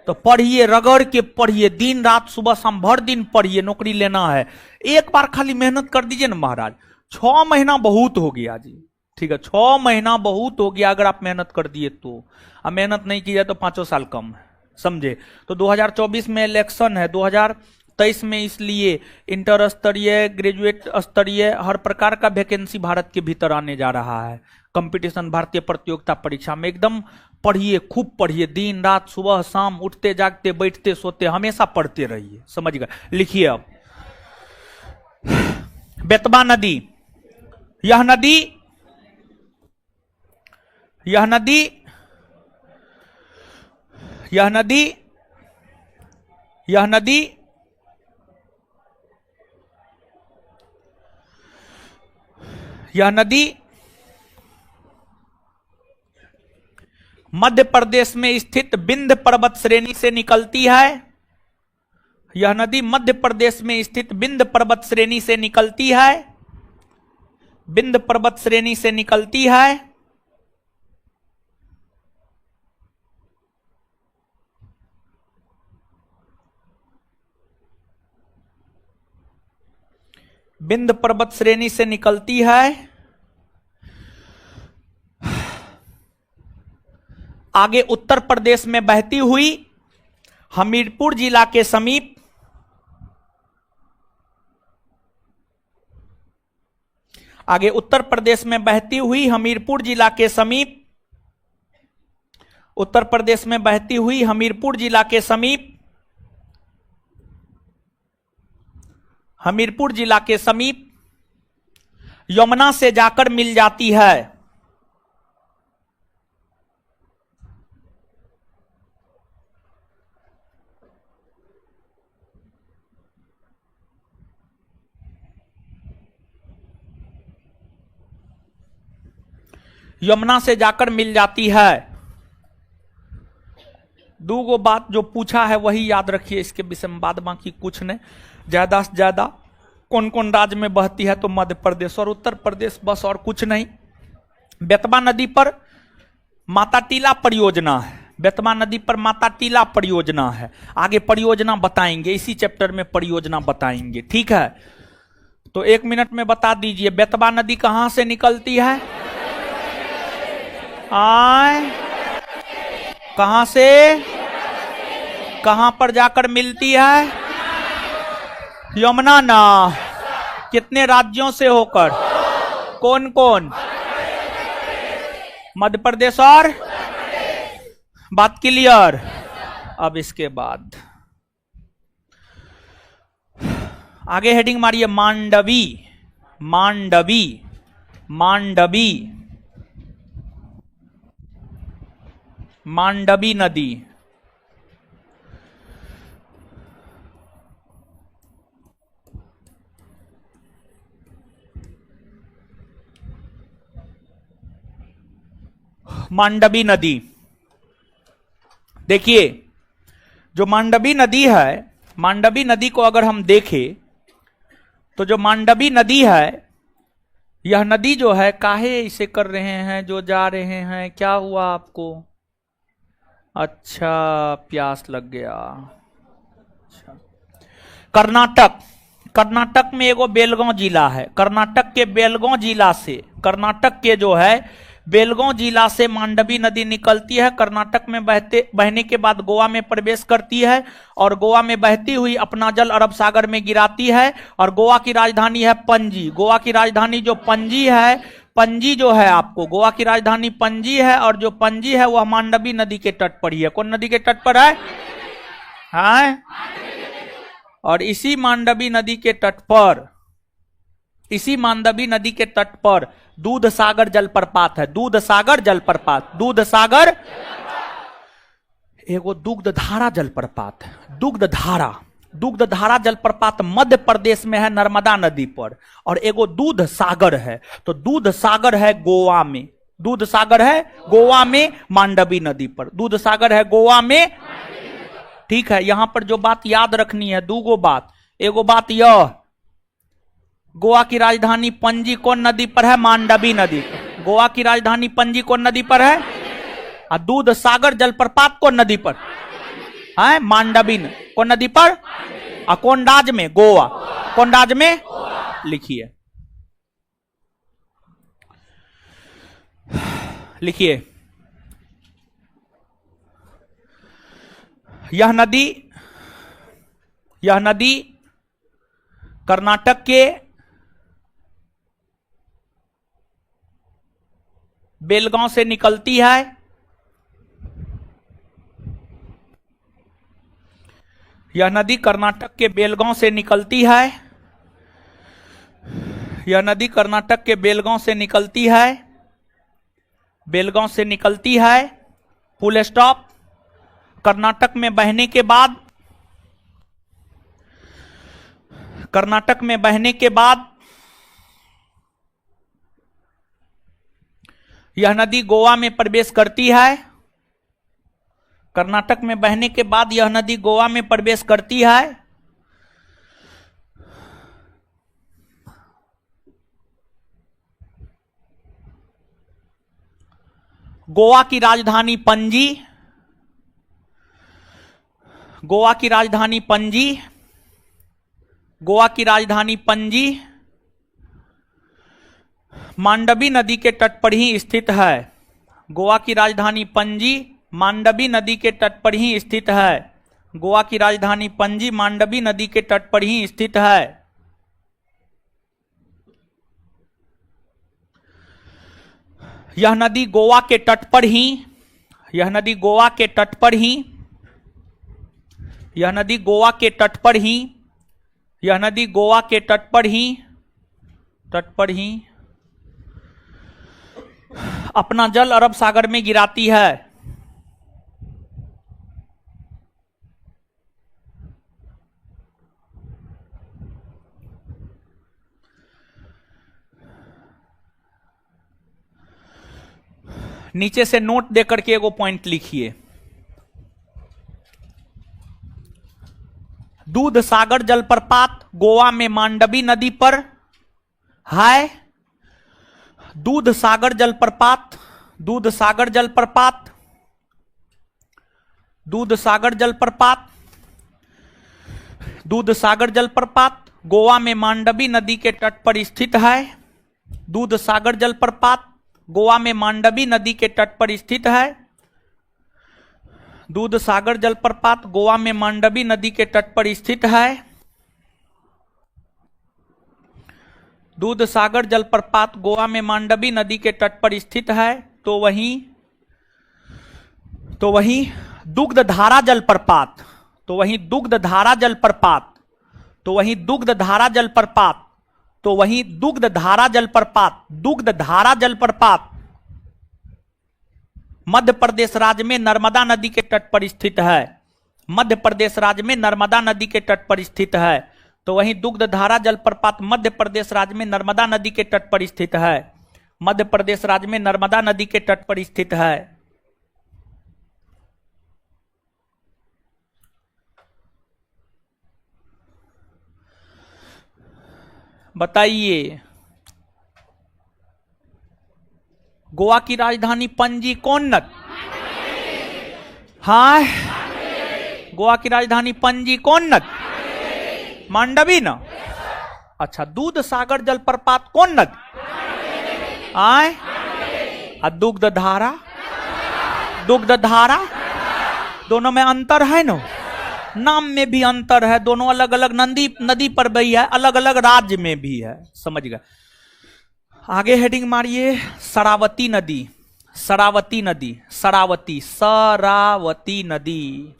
तो पढ़िए, रगड़ के पढ़िए, दिन रात सुबह शाम भर दिन पढ़िए, नौकरी लेना है। एक बार खाली मेहनत कर दीजिए ना महाराज। 6 महीना बहुत हो गया जी, ठीक है, 6 महीना बहुत हो गया अगर आप मेहनत कर दिए तो। अब मेहनत नहीं की जाए तो 5 साल कम है, समझे? तो 2024 में इलेक्शन है, 2023 में इसलिए इंटर स्तरीय, ग्रेजुएट स्तरीय हर प्रकार का वैकेंसी भारत के भीतर आने जा रहा है। कंपटीशन भारतीय प्रतियोगिता परीक्षा में एकदम पढ़िए, खूब पढ़िए, दिन रात सुबह शाम, उठते जागते बैठते सोते हमेशा पढ़ते रहिए, समझ गए? लिखिए अब। बेतवा नदी, यह नदी, यह नदी, यह नदी, यह नदी यह नदी मध्य प्रदेश में स्थित विंध्य पर्वत श्रेणी से निकलती है। यह नदी मध्य प्रदेश में स्थित विंध्य पर्वत श्रेणी से निकलती है, विंध्य पर्वत श्रेणी से निकलती है। विंध्य पर्वत श्रेणी से निकलती है। आगे उत्तर प्रदेश में बहती हुई हमीरपुर जिला के समीप, आगे उत्तर प्रदेश में बहती हुई हमीरपुर जिला के समीप, उत्तर प्रदेश में बहती हुई हमीरपुर जिला के समीप, हमीरपुर जिला के समीप यमुना से जाकर मिल जाती है। यमुना से जाकर मिल जाती है। दो गो बात जो पूछा है वही याद रखिए, इसके विषय में बाद बाकी कुछ नहीं। ज्यादा से ज्यादा कौन कौन राज्य में बहती है तो मध्य प्रदेश और उत्तर प्रदेश, बस और कुछ नहीं। बेतवा नदी पर माता टीला परियोजना है, बेतवा नदी पर माता टीला परियोजना है। आगे परियोजना बताएंगे, इसी चैप्टर में परियोजना बताएंगे, ठीक है? तो 1 मिनट में बता दीजिए बेतवा नदी कहां से निकलती है? कहां से, कहां पर जाकर मिलती है? यमुना ना। कितने राज्यों से होकर? कौन कौन? मध्य प्रदेश और बात क्लियर? अब इसके बाद आगे हेडिंग मारिए मांडवी, मांडवी, मांडवी, मांडवी नदी। मांडवी नदी, देखिए जो मांडवी नदी है, मांडवी नदी को अगर हम देखें तो जो मांडवी नदी है, यह नदी जो है, काहे इसे कर रहे हैं जो जा रहे हैं? क्या हुआ आपको? अच्छा प्यास लग गया। अच्छा, कर्नाटक, कर्नाटक में एगो बेलगांव जिला है। कर्नाटक के बेलगांव जिला से, कर्नाटक के जो है बेलगांव जिला से मांडवी नदी निकलती है। कर्नाटक में बहने के बाद गोवा में प्रवेश करती है और गोवा में बहती हुई अपना जल अरब सागर में गिराती है। और गोवा की राजधानी है पणजी। गोवा की राजधानी जो पणजी है, पणजी जो है आपको, गोवा की राजधानी पणजी है और जो पणजी है वह मांडवी नदी के तट पर ही है। कौन नदी के तट पर है? हाँ, और इसी मांडवी नदी के तट पर, इसी मांडवी नदी के तट पर दूध सागर जलप्रपात है। दूध सागर जलप्रपात, दूध सागर, एगो दुग्ध धारा जलप्रपात है। दुग्ध धारा, दुग्ध धारा जलप्रपात मध्य प्रदेश में है, नर्मदा नदी पर। और एगो दूध सागर है, तो दूध सागर है गोवा में। दूध सागर है गोवा में, मांडवी नदी पर। दूध सागर है गोवा में। ठीक है, यहां पर जो बात याद रखनी है, दूगो बात। एगो बात यह, गोवा की राजधानी पणजी कौन नदी पर है? मांडवी नदी पर। गोवा की राजधानी पणजी कौन नदी पर है? और दूध सागर जलप्रपात कौन नदी पर है? मांडवी। कौन नदी पर? और कौन राज्य में? गोवा। कौन राज्य में? लिखिए, लिखिए, यह नदी कर्नाटक के बेलगांव से निकलती है। यह नदी कर्नाटक के बेलगांव से निकलती है। यह नदी कर्नाटक के बेलगांव से निकलती है। बेलगांव से निकलती है, फुल स्टॉप। कर्नाटक में बहने के बाद, कर्नाटक में बहने के बाद यह नदी गोवा में प्रवेश करती है। कर्नाटक में बहने के बाद यह नदी गोवा में प्रवेश करती है। गोवा की राजधानी पणजी, गोवा की राजधानी पणजी, गोवा की राजधानी पणजी मांडवी नदी के तट पर ही स्थित है। गोवा की राजधानी पणजी मांडवी नदी के तट पर ही स्थित है। गोवा की राजधानी पणजी मांडवी नदी के तट पर ही स्थित है। यह नदी गोवा के तट पर ही, यह नदी गोवा के तट पर ही, यह नदी गोवा के तट पर ही, यह नदी गोवा के तट पर ही, तट पर ही अपना जल अरब सागर में गिराती है। नीचे से नोट देकर के एगो पॉइंट लिखिए। दूध सागर जलप्रपात गोवा में मांडवी नदी पर है। दूध सागर जलप्रपात, दूध सागर जलप्रपात, दूध सागर जलप्रपात, दूध सागर जलप्रपात गोवा में मांडवी नदी के तट पर स्थित है। दूध सागर जलप्रपात गोवा में मांडवी नदी के तट पर स्थित है। दूध सागर जलप्रपात गोवा में मांडवी नदी के तट पर स्थित है। दूध सागर जलप्रपात गोवा में मांडवी नदी के तट पर स्थित है। तो वहीं दुग्ध धारा जलप्रपात, तो वहीं दुग्ध धारा जलप्रपात, तो वहीं दुग्ध धारा जलप्रपात, तो वहीं दुग्ध धारा जलप्रपात, दुग्ध धारा जलप्रपात मध्य प्रदेश राज्य में नर्मदा नदी के तट पर स्थित है। मध्य प्रदेश राज्य में नर्मदा नदी के तट पर स्थित है। तो वहीं दुग्ध धारा जलप्रपात मध्य प्रदेश राज्य में नर्मदा नदी के तट पर स्थित है। मध्य प्रदेश राज्य में नर्मदा नदी के तट पर स्थित है। बताइए, गोवा की राजधानी पणजी कौन नदी? हाँ, गोवा की राजधानी पणजी कौन नदी? मांडवी ना? अच्छा, दूध सागर जलप्रपात कौन नदी? आए? दुग्ध धारा? दुग्ध धारा? दोनों में अंतर है ना? नाम में भी अंतर है, दोनों अलग अलग नदी पर भी है, अलग अलग राज्य में भी है। समझ गए? आगे हेडिंग मारिए, शरावती नदी। शरावती नदी, शरावती, शरावती नदी।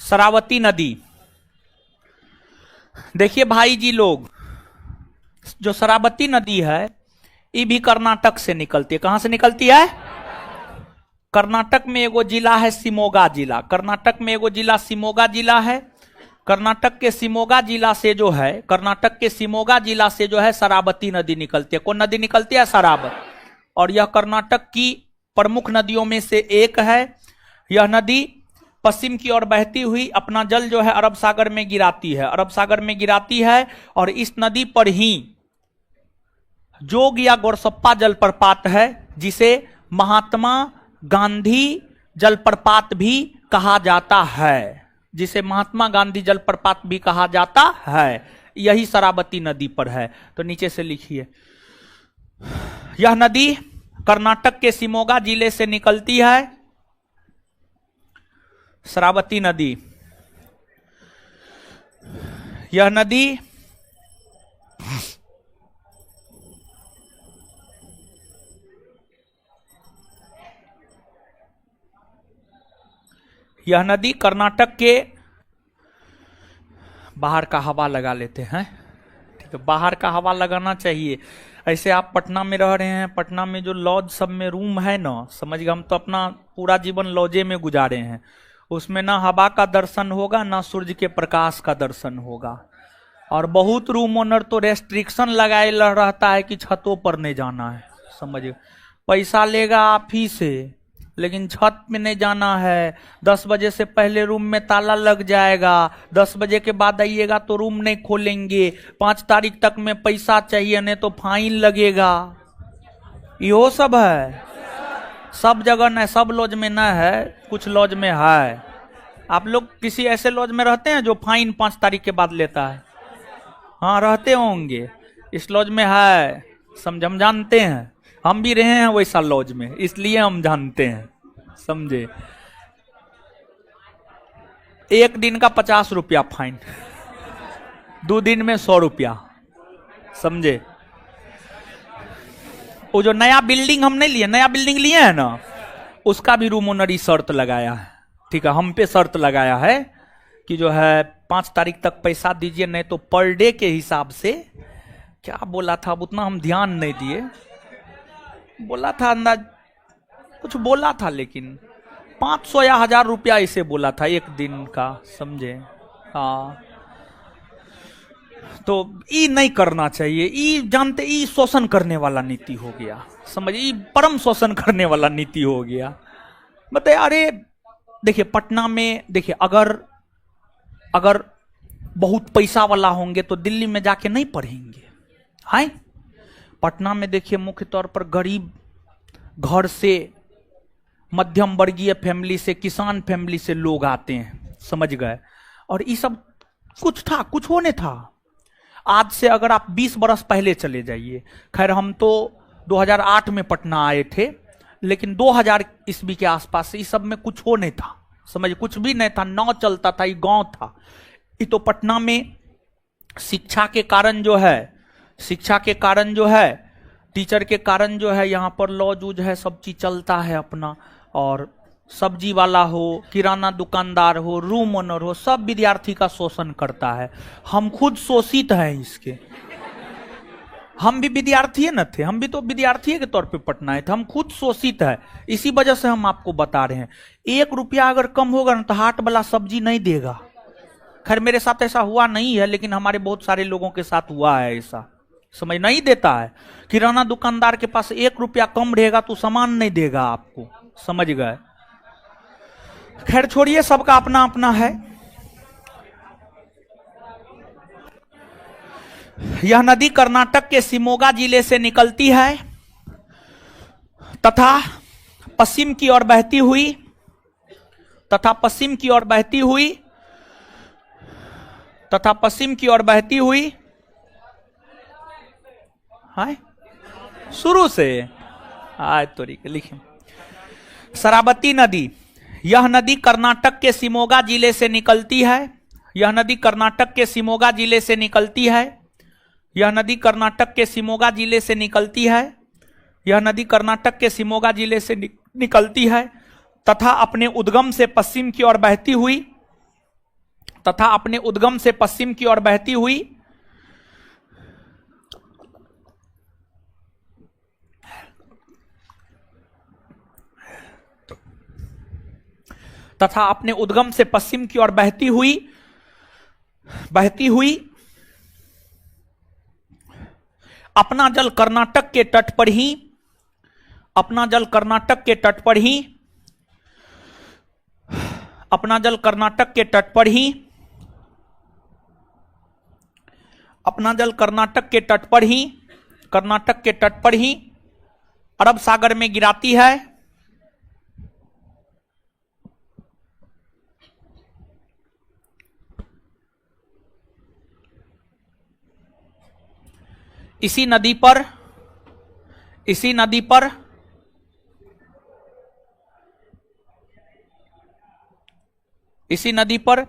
शरावती नदी, देखिए भाई जी लोग, जो शरावती नदी है ये भी कर्नाटक से निकलती है। कहां से निकलती है? कर्नाटक में एगो जिला है शिमोगा जिला। कर्नाटक में एगो जिला शिमोगा जिला है। कर्नाटक के शिमोगा जिला से जो है, कर्नाटक के शिमोगा जिला से जो है शरावती नदी निकलती है। कौन नदी निकलती है? शरावती। और यह कर्नाटक की प्रमुख नदियों में से एक है। यह नदी पश्चिम की ओर बहती हुई अपना जल जो है अरब सागर में गिराती है। अरब सागर में गिराती है और इस नदी पर ही जोग या गोरसप्पा जलप्रपात है, जिसे महात्मा गांधी जलप्रपात भी कहा जाता है। जिसे महात्मा गांधी जलप्रपात भी कहा जाता है। यही शरावती नदी पर है। तो नीचे से लिखिए, यह नदी कर्नाटक के शिमोगा जिले से निकलती है। शरावती नदी, यह नदी कर्नाटक के, बाहर का हवा लगा लेते हैं, ठीक है? बाहर का हवा लगाना चाहिए। ऐसे आप पटना में रह रहे हैं, पटना में जो लॉज सब में रूम है ना, समझ गए, हम तो अपना पूरा जीवन लॉजे में गुजारे हैं। उसमें ना हवा का दर्शन होगा, ना सूर्य के प्रकाश का दर्शन होगा। और बहुत रूम ओनर तो रेस्ट्रिक्शन लगाए रहता है कि छतों पर नहीं जाना है। समझिए, पैसा लेगा आप ही से, लेकिन छत में नहीं जाना है। 10 बजे से पहले रूम में ताला लग जाएगा। 10 बजे के बाद आइएगा तो रूम नहीं खोलेंगे। 5 तारीख तक में पैसा चाहिए, नहीं तो फाइन लगेगा। यो सब है। सब जगह नहीं, सब लॉज में न है, कुछ लॉज में है। आप लोग किसी ऐसे लॉज में रहते हैं जो फाइन 5 तारीख के बाद लेता है? हाँ, रहते होंगे। इस लॉज में है, समझ, हम जानते हैं, हम भी रहे हैं वैसा लॉज में, इसलिए हम जानते हैं। समझे? 1 दिन का 50 रुपया फाइन, 2 दिन में 100 रुपया। समझे? वो जो नया बिल्डिंग हम नहीं लिए, नया बिल्डिंग लिए हैं ना, उसका भी रूम ओनर शर्त लगाया है, ठीक है? हम पे शर्त लगाया है कि जो है 5 तारीख तक पैसा दीजिए, नहीं तो पर डे के हिसाब से, क्या बोला था अब उतना हम ध्यान नहीं दिए, बोला था अंदाज कुछ बोला था, लेकिन 500 या 1000 रुपया इसे बोला था 1 दिन का। समझे? हाँ, तो ई नहीं करना चाहिए। ई जानते, ई शोषण करने वाला नीति हो गया। समझिए, ई परम शोषण करने वाला नीति हो गया। बताइए, अरे देखिए पटना में, देखिए अगर बहुत पैसा वाला होंगे तो दिल्ली में जाके नहीं पढ़ेंगे, हैं? पटना में देखिए मुख्य तौर पर गरीब घर से, मध्यम वर्गीय फैमिली से, किसान फैमिली से लोग आते हैं। समझ गए? और ये सब कुछ था, कुछ होने था। आज से अगर आप 20 बरस पहले चले जाइए, खैर हम तो 2008 में पटना आए थे, लेकिन 2000 ईस्वी के आसपास से इस सब में कुछ हो नहीं था। समझिए, कुछ भी नहीं था, नाव चलता था, ये गांव था। ये तो पटना में शिक्षा के कारण जो है, शिक्षा के कारण जो है, टीचर के कारण जो है, यहाँ पर लॉज वूज है, सब चीज चलता है अपना। और सब्जी वाला हो, किराना दुकानदार हो, रूम ओनर हो, सब विद्यार्थी का शोषण करता है। हम खुद शोषित हैं इसके। हम भी विद्यार्थी न थे, हम भी तो विद्यार्थी के तौर पे पटना आए थे, हम खुद शोषित है। इसी वजह से हम आपको बता रहे हैं, 1 रुपया अगर कम होगा ना तो हाट वाला सब्जी नहीं देगा। खैर मेरे साथ ऐसा हुआ नहीं है, लेकिन हमारे बहुत सारे लोगों के साथ हुआ है ऐसा। समझ नहीं देता है। किराना दुकानदार के पास 1 रुपया कम रहेगा तो सामान नहीं देगा आपको। समझ गए? खैर छोड़िए, सबका अपना अपना है। यह नदी कर्नाटक के शिमोगा जिले से निकलती है तथा पश्चिम की ओर बहती हुई तथा पश्चिम की ओर बहती हुई तथा पश्चिम की ओर बहती हुई है शुरू से आय तरीके लिखे। शरावती नदी, यह नदी कर्नाटक के शिमोगा जिले से निकलती है। यह नदी कर्नाटक के शिमोगा जिले से निकलती है। यह नदी कर्नाटक के शिमोगा जिले से निकलती है। यह नदी कर्नाटक के शिमोगा जिले से निकलती है तथा अपने उद्गम से पश्चिम की ओर बहती हुई तथा अपने उद्गम से पश्चिम की ओर बहती हुई तथा अपने उद्गम से पश्चिम की ओर बहती हुई अपना जल कर्नाटक के तट पर ही अपना जल कर्नाटक के तट पर ही अपना जल कर्नाटक के तट पर ही अपना जल कर्नाटक के तट पर ही कर्नाटक के तट पर ही अरब सागर में गिराती है। इसी नदी पर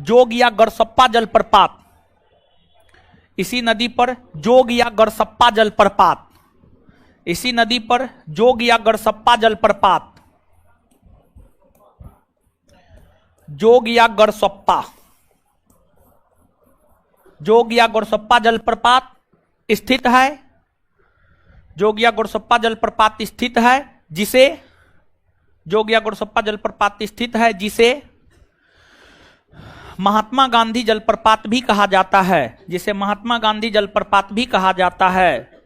जोग या गरसप्पा जलप्रपात इसी नदी पर जोग या गरसप्पा जलप्रपात इसी नदी पर जोग या गरसप्पा जलप्रपात जोग या गरसप्पा जलप्रपात स्थित है। जोग या गरसप्पा जलप्रपात स्थित है जिसे जोग या गरसप्पा जलप्रपात स्थित है जिसे महात्मा गांधी जलप्रपात भी कहा जाता है जिसे महात्मा गांधी जलप्रपात भी कहा जाता है।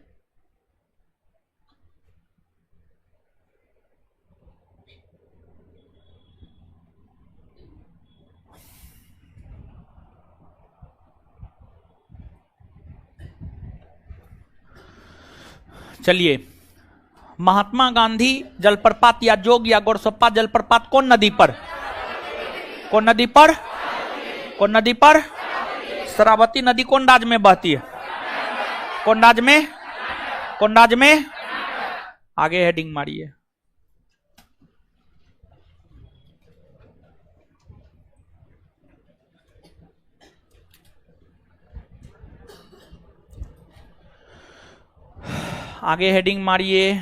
चलिए, महात्मा गांधी जलप्रपात या जोग या गरसप्पा जलप्रपात कौन नदी पर शरावती नदी कौन राज्य में बहती है? कौन राज्य में आगे हेडिंग मारिए। आगे हेडिंग मारिए।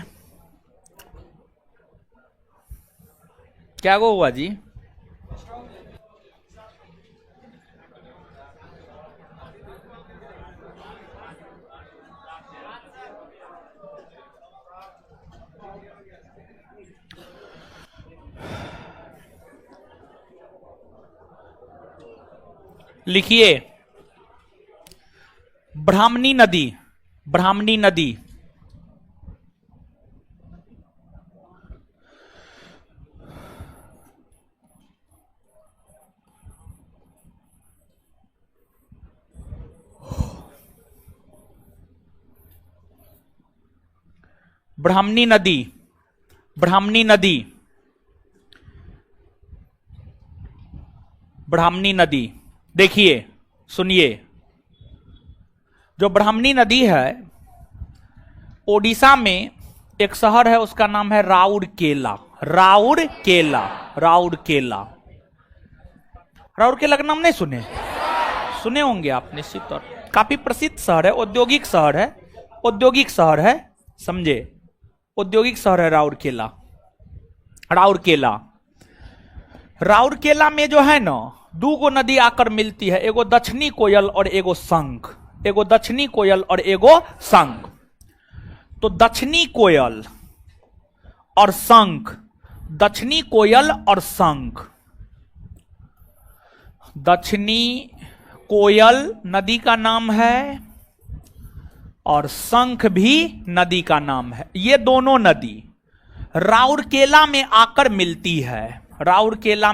क्या हुआ जी? लिखिए, ब्राह्मणी नदी ब्राह्मणी नदी ब्राह्मणी नदी ब्राह्मणी नदी ब्राह्मणी नदी देखिए, सुनिए, जो ब्राह्मणी नदी है ओडिशा में एक शहर है, उसका नाम है राउरकेला। राउरकेला राउरकेला राउरकेला का नाम नहीं सुने होंगे आप निश्चित तौर। काफी प्रसिद्ध शहर है, औद्योगिक शहर है, समझे, औद्योगिक शहर है राउरकेला। राउरकेला में जो है ना, दो गो नदी आकर मिलती है, एगो दक्षिणी कोयल और एगो शंख। तो दक्षिणी कोयल और शंख, दक्षिणी कोयल नदी का नाम है और शंख भी नदी का नाम है। ये दोनों नदी राउरकेला में आकर मिलती है। राउरकेला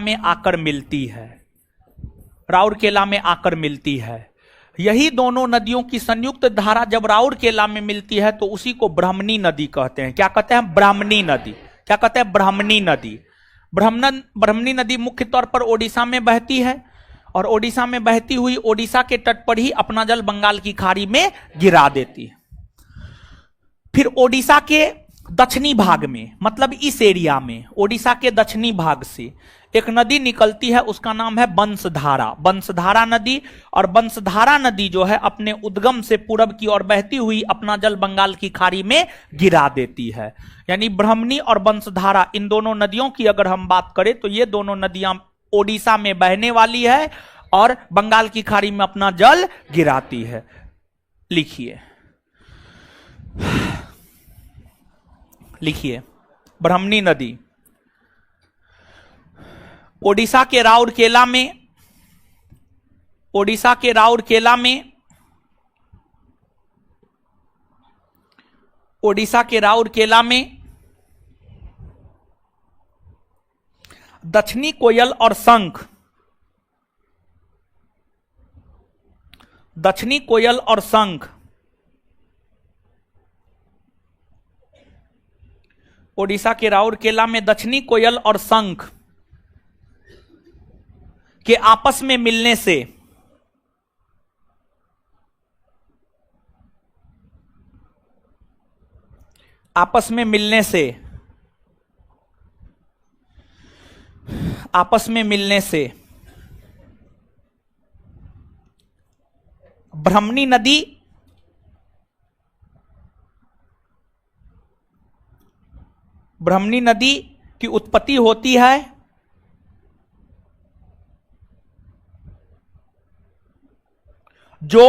में आकर मिलती है। यही दोनों नदियों की संयुक्त धारा जब राउरकेला में मिलती है तो उसी को ब्राह्मणी नदी कहते हैं। क्या कहते हैं? ब्राह्मणी नदी। क्या कहते हैं? ब्राह्मणी नदी। ब्राह्मणी नदी मुख्य तौर पर ओडिशा में बहती है और ओडिशा में बहती हुई ओडिशा के तट पर ही अपना जल बंगाल की खाड़ी में गिरा देती है। फिर ओडिशा के दक्षिणी भाग में, मतलब इस एरिया में ओडिशा के दक्षिणी भाग से एक नदी निकलती है, उसका नाम है बंसधारा। बंसधारा नदी। और बंसधारा नदी जो है अपने उद्गम से पूरब की ओर बहती हुई अपना जल बंगाल की खाड़ी में गिरा देती है। यानी ब्राह्मणी और बंसधारा, इन दोनों नदियों की अगर हम बात करें तो ये दोनों नदियां ओडिशा में बहने वाली है और बंगाल की खाड़ी में अपना जल गिराती है। लिखिए लिखिए, ब्राह्मणी नदी ओडिशा के राउरकेला में, ओडिशा के राउरकेला में, ओडिशा के राउरकेला में दक्षिणी कोयल और शंख, दक्षिणी कोयल और शंख, ओडिशा के राउरकेला में दक्षिणी कोयल और शंख के आपस में मिलने से आपस में मिलने से आपस में मिलने से ब्राह्मणी नदी की उत्पत्ति होती है जो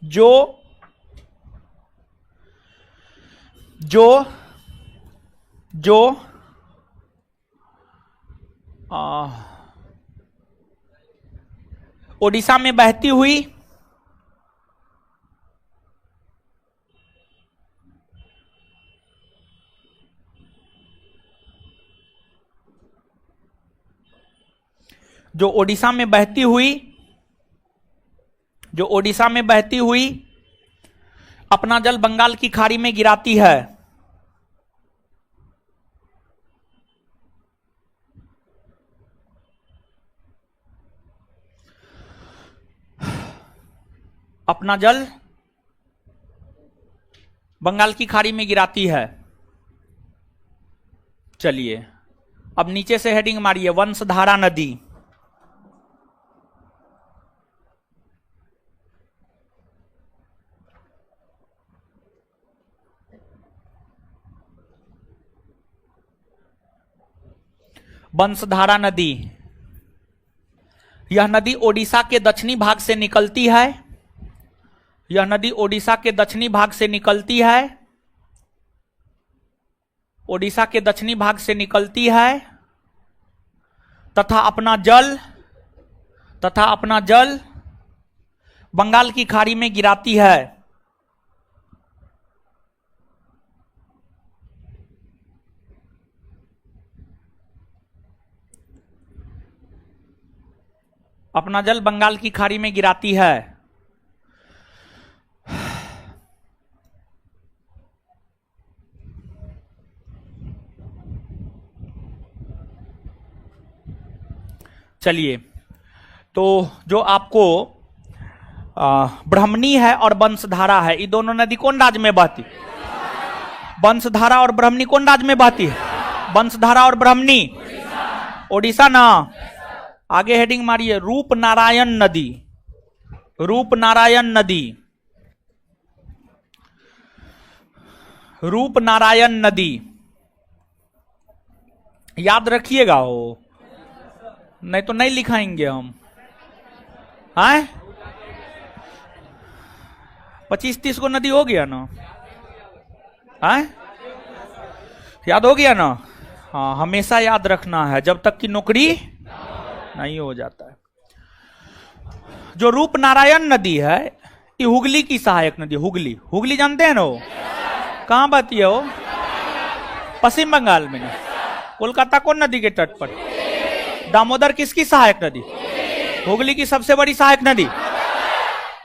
जो जो जो ओडिशा में बहती हुई जो ओडिशा में बहती हुई अपना जल बंगाल की खाड़ी में गिराती है। अपना जल बंगाल की खाड़ी में गिराती है। चलिए अब नीचे से हेडिंग मारिए, वंशधारा नदी। बंसधारा नदी, यह नदी ओडिशा के दक्षिणी भाग से निकलती है। यह नदी ओडिशा के दक्षिणी भाग से निकलती है, ओडिशा के दक्षिणी भाग से निकलती है तथा अपना जल बंगाल की खाड़ी में गिराती है। अपना जल बंगाल की खाड़ी में गिराती है। चलिए, तो जो आपको ब्राह्मणी है और बंसधारा है, ये दोनों नदी कौन राज्य में बहती? बंसधारा और ब्राह्मणी कौन राज्य में बहती है? बंसधारा और ब्राह्मणी ओडिशा ना। आगे हेडिंग मारिए, रूपनारायण नदी। रूपनारायण नदी, रूपनारायण नदी याद रखिएगा हो, नहीं तो नहीं लिखाएंगे हम। हैं 25-30 को नदी हो गया ना? हैं याद हो गया ना? हाँ, हमेशा याद रखना है जब तक कि नौकरी नहीं हो जाता है। जो रूपनारायण नदी है ये हुगली की सहायक नदी। हुगली जानते हैं ना? वो कहां बहती है? वो पश्चिम बंगाल में ना। कोलकाता कौन नदी के तट पर? दामोदर किसकी सहायक नदी? हुगली की सबसे बड़ी सहायक नदी।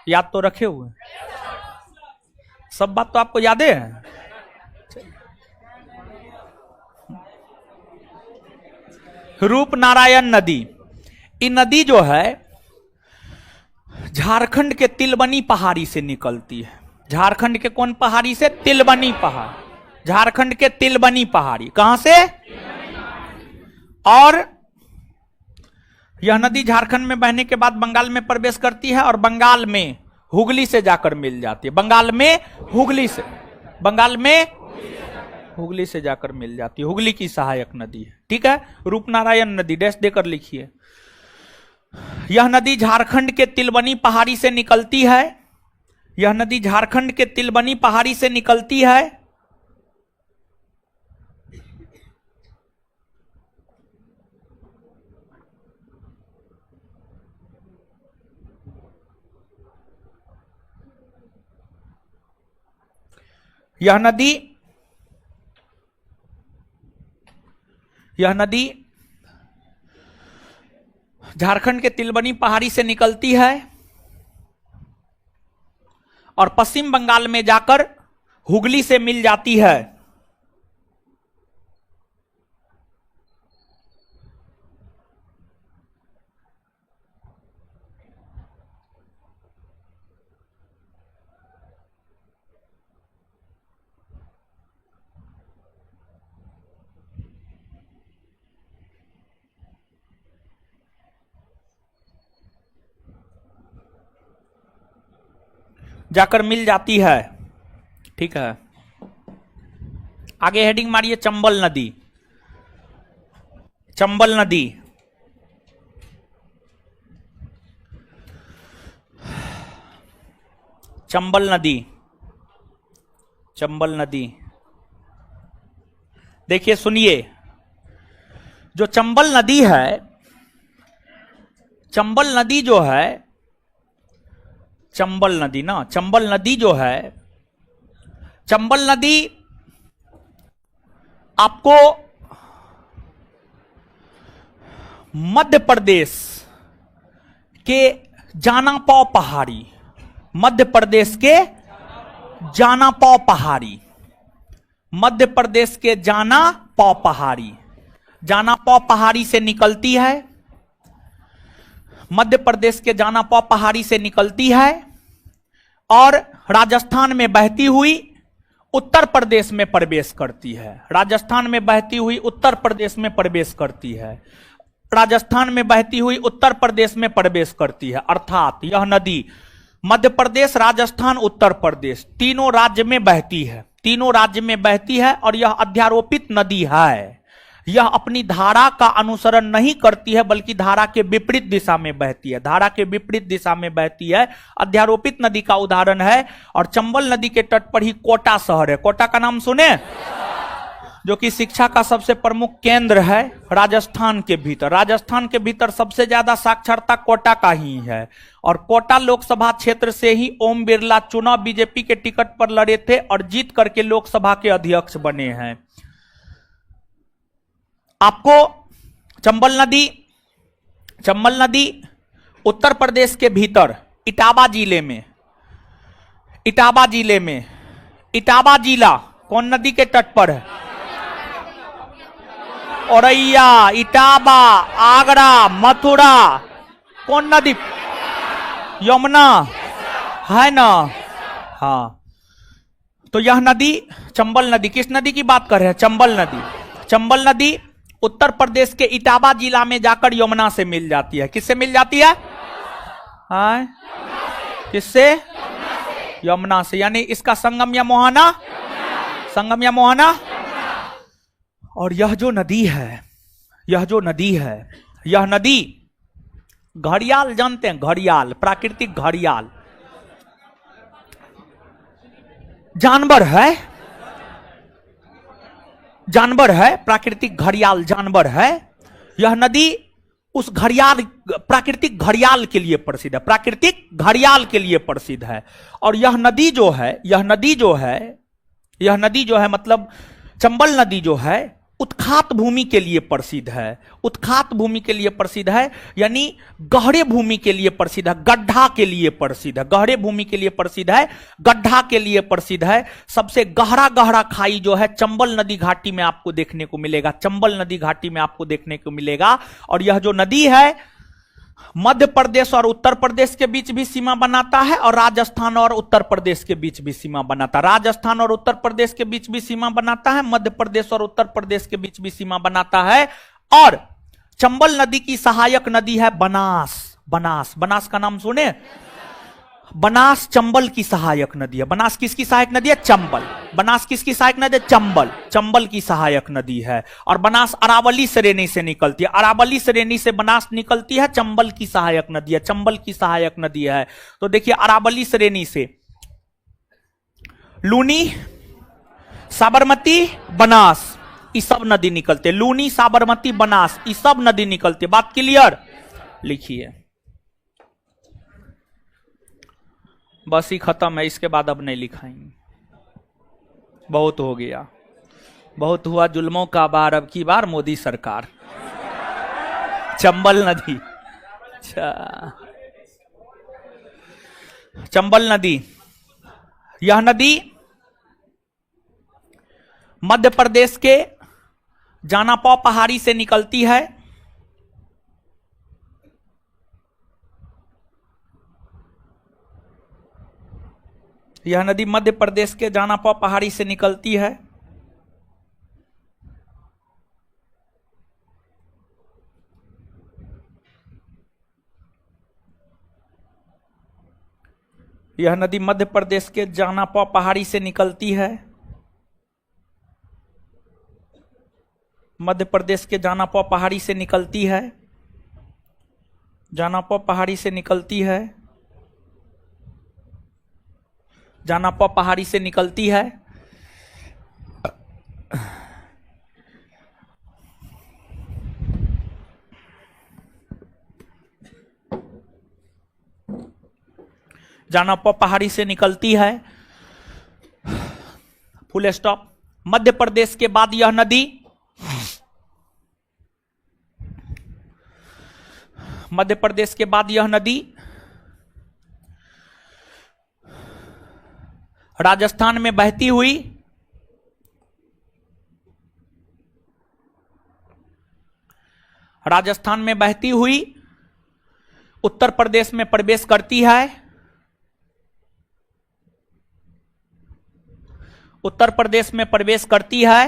याद तो रखे हुए, सब बात तो आपको याद है। रूपनारायण नदी, ये नदी जो है झारखंड के तिलबनी पहाड़ी से निकलती है। झारखंड के कौन पहाड़ी से? तिलबनी पहाड़। झारखंड के तिलबनी पहाड़ी कहां से? और यह नदी झारखंड में बहने के बाद बंगाल में प्रवेश करती है और बंगाल में हुगली से जाकर मिल जाती है। बंगाल में हुगली से जाकर मिल जाती है। हुगली की सहायक नदी है। ठीक है, रूपनारायण नदी डैश देकर लिखिए। यह नदी झारखंड के तिलबनी पहाड़ी से निकलती है। यह नदी झारखंड के तिलबनी पहाड़ी से निकलती है। यह नदी झारखंड के तिलबनी पहाड़ी से निकलती है और पश्चिम बंगाल में जाकर हुगली से मिल जाती है। जाकर मिल जाती है। ठीक है, आगे हेडिंग मारिए चंबल नदी। चंबल नदी, चंबल नदी, चंबल नदी। देखिए सुनिए, जो चंबल नदी है, चंबल नदी जो है, चंबल नदी ना, चंबल नदी जो है, चंबल नदी आपको मध्य प्रदेश के जानापौ पहाड़ी, मध्य प्रदेश के जानापौ पहाड़ी, मध्य प्रदेश के जानापौ पहाड़ी, जानापौ पहाड़ी से निकलती है। मध्य प्रदेश के जानापौ पहाड़ी से निकलती है और राजस्थान में बहती हुई उत्तर प्रदेश में प्रवेश करती है। राजस्थान में बहती हुई उत्तर प्रदेश में प्रवेश करती है। राजस्थान में बहती हुई उत्तर प्रदेश में प्रवेश करती है। अर्थात यह नदी मध्य प्रदेश, राजस्थान, उत्तर प्रदेश तीनों राज्य में बहती है। तीनों राज्य में बहती है और यह अध्यारोपित नदी है। यह अपनी धारा का अनुसरण नहीं करती है बल्कि धारा के विपरीत दिशा में बहती है। धारा के विपरीत दिशा में बहती है। अध्यारोपित नदी का उदाहरण है। और चंबल नदी के तट पर ही कोटा शहर है। कोटा का नाम सुने, जो कि शिक्षा का सबसे प्रमुख केंद्र है राजस्थान के भीतर। राजस्थान के भीतर सबसे ज्यादा साक्षरता कोटा का ही है। और कोटा लोकसभा क्षेत्र से ही ओम बिरला चुनाव बीजेपी के टिकट पर लड़े थे और जीत करके लोकसभा के अध्यक्ष बने हैं। आपको चंबल नदी उत्तर प्रदेश के भीतर इटावा जिले में, इटावा जिला कौन नदी के तट पर है? औरैया, इटावा, आगरा, मथुरा, कौन नदी? यमुना है ना? हाँ, तो यह नदी चंबल नदी, किस नदी की बात कर रहे हैं? चंबल नदी। चंबल नदी उत्तर प्रदेश के इटावा जिला में जाकर यमुना से मिल जाती है। किससे मिल जाती है? हाँ, किससे? यमुना से। यानी इसका संगम या मोहना, संगम या मोहना। और यह जो नदी है, यह नदी घड़ियाल जानते हैं? घड़ियाल, प्राकृतिक घड़ियाल जानवर है, प्राकृतिक घड़ियाल जानवर है। यह नदी उस घड़ियाल, प्राकृतिक घड़ियाल के लिए प्रसिद्ध है। प्राकृतिक घड़ियाल के लिए प्रसिद्ध है। और यह नदी जो है मतलब चंबल नदी जो है उत्खात भूमि के लिए प्रसिद्ध है, उत्खात भूमि के लिए प्रसिद्ध है, यानी गहरे भूमि के लिए प्रसिद्ध है, गड्ढा के लिए प्रसिद्ध है, गहरे भूमि के लिए प्रसिद्ध है, गड्ढा के लिए प्रसिद्ध है। सबसे गहरा गहरा खाई जो है चंबल नदी घाटी में आपको देखने को मिलेगा, चंबल नदी घाटी में आपको देखने को मिलेगा। और यह जो नदी है मध्य प्रदेश और उत्तर प्रदेश के बीच भी सीमा बनाता है, और राजस्थान और उत्तर प्रदेश के बीच भी सीमा बनाता है, राजस्थान और उत्तर प्रदेश के बीच भी सीमा बनाता है, मध्य प्रदेश और उत्तर प्रदेश के बीच भी सीमा बनाता है। और चंबल नदी की सहायक नदी है बनास। बनास, बनास का नाम सुने? बनास चंबल की सहायक नदी है। बनास किसकी सहायक नदी है? चंबल। बनास किसकी सहायक नदी है? चंबल, चंबल की सहायक नदी है। और बनास अरावली श्रेणी से निकलती है, अरावली श्रेणी से बनास निकलती है, चंबल की सहायक नदी है, चंबल की सहायक नदी है। तो देखिए अरावली श्रेणी से लूनी, साबरमती, बनास, ये सब नदी निकलते, लूनी, साबरमती, बनास, ये सब नदी निकलती। बात क्लियर? लिखिए, बस ही खत्म है, इसके बाद अब नहीं लिखाएंगे, बहुत हो गया, बहुत हुआ जुल्मों का बार, अब की बार मोदी सरकार। चंबल नदी, अच्छा चंबल नदी, यह नदी मध्य प्रदेश के जानापा पहाड़ी से निकलती है। यह नदी मध्य प्रदेश के जानापा पहाड़ी से निकलती है। यह नदी मध्य प्रदेश के जानापा पहाड़ी से निकलती है, मध्य प्रदेश के जानापा पहाड़ी से निकलती है, जानापा पहाड़ी से निकलती है, जानापा पहाड़ी से निकलती है। जानापा पहाड़ी से निकलती है, फुल स्टॉप। मध्य प्रदेश के बाद यह नदी मध्य प्रदेश के बाद यह नदी राजस्थान में बहती हुई राजस्थान में बहती हुई उत्तर प्रदेश में प्रवेश करती है, उत्तर प्रदेश में प्रवेश करती है।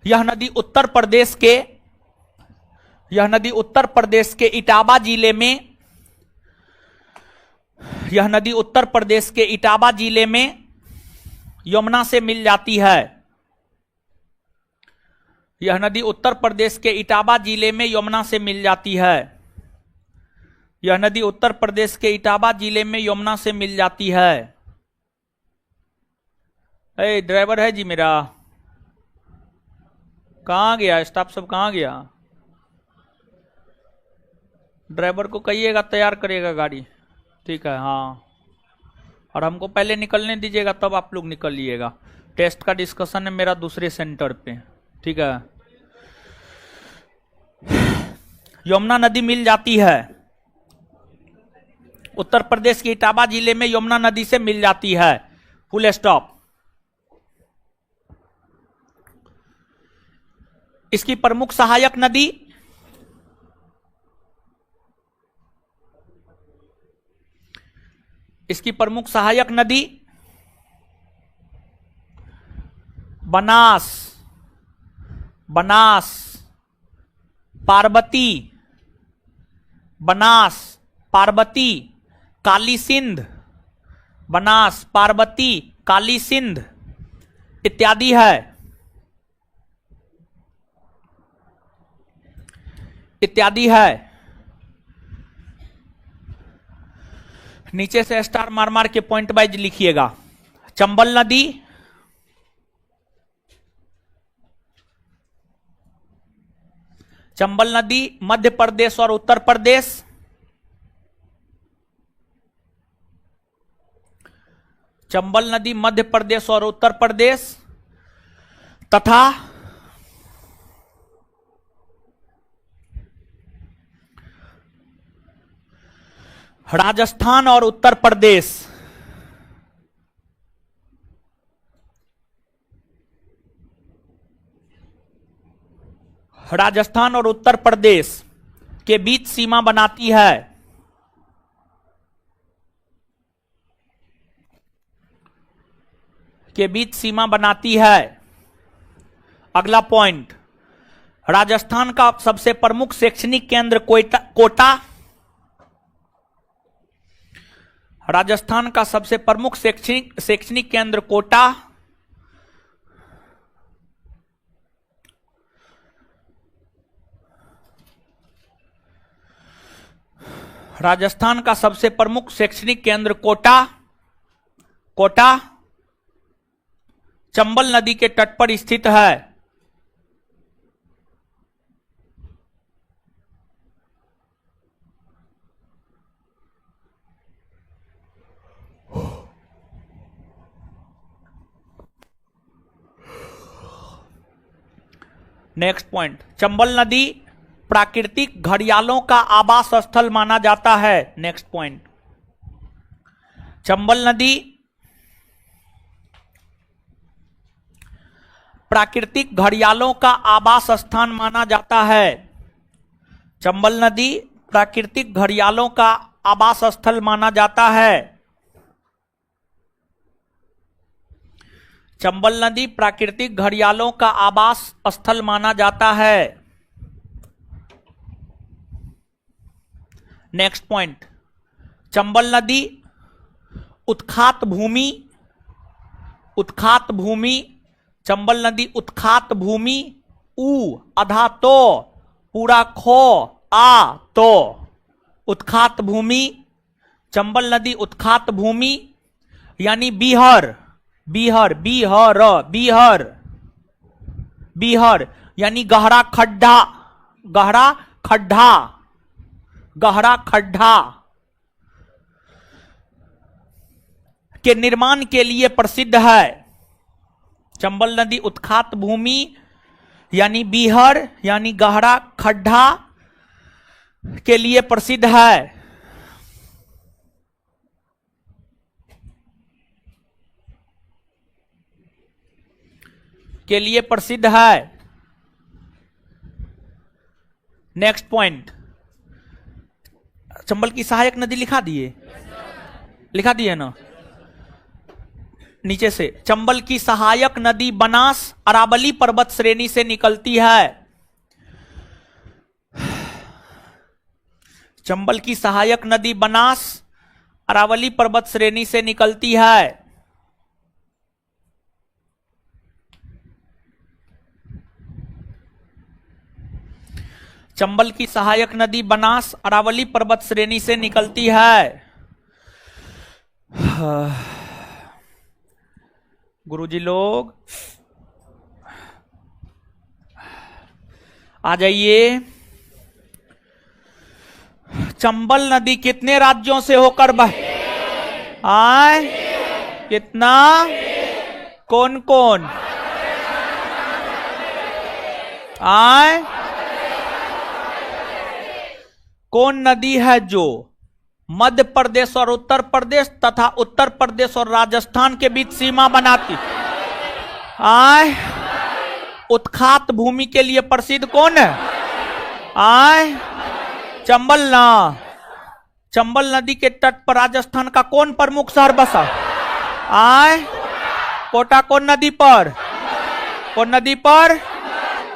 यह नदी उत्तर प्रदेश के इटावा जिले में, यह नदी उत्तर प्रदेश के इटावा जिले में यमुना से मिल जाती है। यह नदी उत्तर प्रदेश के इटावा जिले में यमुना से मिल जाती है। यह नदी उत्तर प्रदेश के इटावा जिले में यमुना से मिल जाती है। ए ड्राइवर है जी मेरा, कहां गया? स्टाफ सब कहां गया? ड्राइवर को कहिएगा तैयार करेगा गाड़ी, ठीक है? हाँ, और हमको पहले निकलने दीजिएगा, तब आप लोग निकलिएगा। टेस्ट का डिस्कशन है मेरा दूसरे सेंटर पे, ठीक है? यमुना नदी मिल जाती है, उत्तर प्रदेश के इटावा जिले में यमुना नदी से मिल जाती है, फुल स्टॉप। इसकी प्रमुख सहायक नदी बनास, बनास, पार्वती, बनास, पार्वती, काली सिंध, बनास, पार्वती, काली सिंध इत्यादि है, इत्यादि है। नीचे से स्टार मार मार के पॉइंट वाइज लिखिएगा। चंबल नदी, चंबल नदी मध्य प्रदेश और उत्तर प्रदेश, चंबल नदी मध्य प्रदेश और उत्तर प्रदेश तथा राजस्थान और उत्तर प्रदेश के बीच सीमा बनाती है। अगला पॉइंट, राजस्थान का सबसे प्रमुख शैक्षणिक केंद्र कोटा। राजस्थान का सबसे प्रमुख शैक्षणिक केंद्र कोटा। राजस्थान का सबसे प्रमुख शैक्षणिक केंद्र कोटा चंबल नदी के तट पर स्थित है। नेक्स्ट पॉइंट, चंबल नदी प्राकृतिक घड़ियालों का आवास स्थल माना जाता है। नेक्स्ट पॉइंट, चंबल नदी प्राकृतिक घड़ियालों का आवास स्थान माना जाता है। चंबल नदी प्राकृतिक घड़ियालों का आवास स्थल माना जाता है। चंबल नदी प्राकृतिक घड़ियालों का आवास स्थल माना जाता है। नेक्स्ट पॉइंट, चंबल नदी उत्खात भूमि चंबल नदी उत्खात भूमि आधा तो पूरा खो आ तो उत्खात भूमि। चंबल नदी उत्खात भूमि यानी बीहर यानी गहरा खड्डा के निर्माण के लिए प्रसिद्ध है। चंबल नदी उत्खात भूमि यानी बीहर यानी गहरा खड्डा के लिए प्रसिद्ध है। नेक्स्ट पॉइंट, चंबल की सहायक नदी लिखा दिए ना नीचे से। चंबल की सहायक नदी बनास अरावली पर्वत श्रेणी से निकलती है। चंबल की सहायक नदी बनास अरावली पर्वत श्रेणी से निकलती है। चंबल की सहायक नदी बनास अरावली पर्वत श्रेणी से निकलती है। गुरुजी लोग आ जाइए। चंबल नदी कितने राज्यों से होकर आए? कितना? कौन कौन आए? कौन नदी है जो मध्य प्रदेश और उत्तर प्रदेश तथा उत्तर प्रदेश और राजस्थान के बीच सीमा बनाती आए? उत्खात भूमि के लिए प्रसिद्ध कौन है? आए? चंबल नदी के तट पर राजस्थान का कौन प्रमुख शहर बसा? आए? कोटा कौन नदी पर?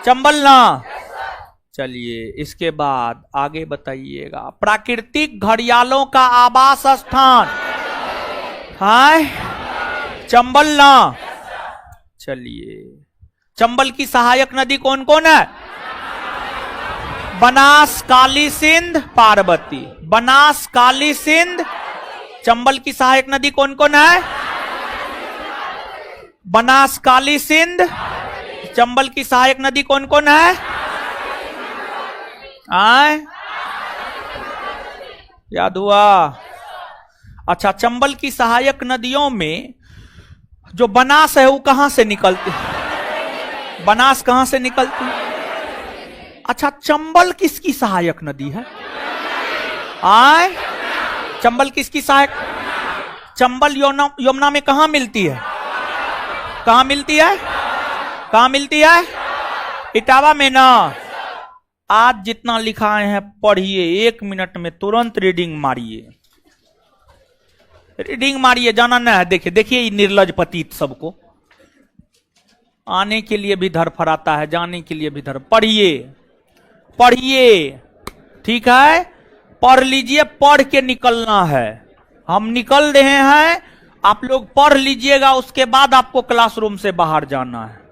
चंबल ना। चलिए इसके बाद आगे बताइएगा। प्राकृतिक घड़ियालों का आवास स्थान है चंबल ना। चलिए चंबल की सहायक नदी कौन कौन है? बनास, काली सिंध, पार्वती। बनास, काली सिंध। चंबल की सहायक नदी कौन कौन है? बनास, काली सिंध। चंबल की सहायक नदी कौन कौन है? आए? याद हुआ? अच्छा, चंबल की सहायक नदियों में जो बनास है वो कहां से निकलती? बनास कहां से निकलती? अच्छा, चंबल किसकी सहायक नदी है? आय, चंबल किसकी सहायक? चंबल यमुना में कहां मिलती है? कहां मिलती है? कहां मिलती है? इटावा में ना। आज जितना लिखाए हैं पढ़िए, 1 मिनट में तुरंत रीडिंग मारिए, रीडिंग मारिए, जाना ना है। देखिए देखिए निर्लज पतित सबको, आने के लिए भी धड़फड़ाता है, जाने के लिए भी धड़। पढ़िए पढ़िए, ठीक है, पढ़ लीजिए, पढ़ के निकलना है। हम निकल रहे हैं, आप लोग पढ़ लीजिएगा, उसके बाद आपको क्लासरूम से बाहर जाना है।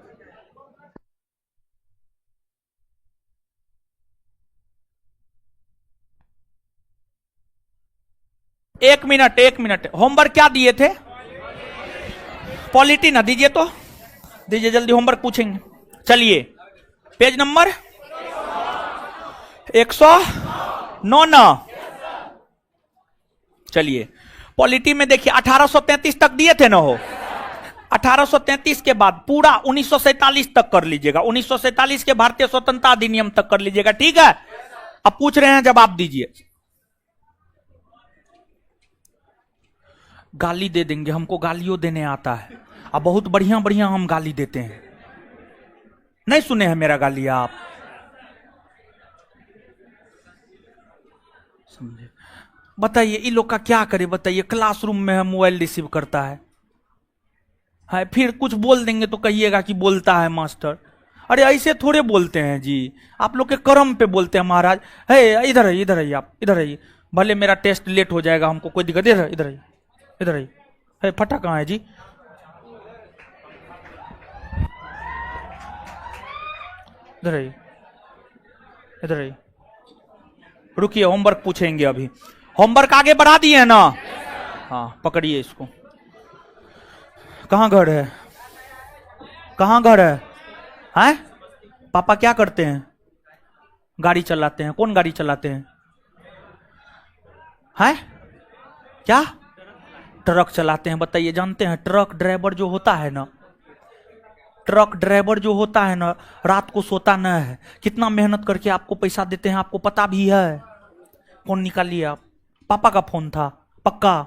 एक मिनट, होमवर्क क्या दिए थे? पॉलिटी ना दीजिए, तो दीजिए जल्दी, होमवर्क पूछेंगे। चलिए, पेज नंबर 109 ना। चलिए, पॉलिटी में देखिए 1833 तक दिए थे ना हो। 1833 के बाद पूरा 1947 तक कर लीजिएगा, 1947 के भारतीय स्वतंत्रता अधिनियम तक कर लीजिएगा, ठीक है। अब पूछ रहे हैं, जवाब दीजिए। गाली दे देंगे, हमको गालियों देने आता है, अब बहुत बढ़िया बढ़िया हम गाली देते हैं। नहीं सुने हैं मेरा गाली आप? समझे? बताइए, इन लोग का क्या करे? बताइए, क्लासरूम में मोबाइल रिसीव करता है, फिर कुछ बोल देंगे तो कहिएगा कि बोलता है मास्टर। अरे ऐसे थोड़े बोलते हैं जी, आप लोग के कर्म पे बोलते हैं महाराज। है, इधर आइए, इधर आइए, आप इधर आइए, भले मेरा टेस्ट लेट हो जाएगा, हमको कोई दिक्कत। इधर इधर आइए, इधर आइए। है, फटा कहाँ है जी? इधर आइए, इधर आइए। रुकिए, होमवर्क पूछेंगे अभी। होमवर्क आगे बढ़ा दिए है ना? हाँ, पकड़िए इसको। कहाँ घर है? कहाँ घर है? हैं? पापा क्या करते हैं? गाड़ी चलाते हैं। कौन गाड़ी चलाते हैं? हैं? क्या? ट्रक चलाते हैं। बताइए, जानते हैं ट्रक ड्राइवर जो होता है ना, ट्रक ड्राइवर जो होता है ना, रात को सोता न है, कितना मेहनत करके आपको पैसा देते हैं, आपको पता भी है। फोन निकालिए आप, पापा का फोन था पक्का,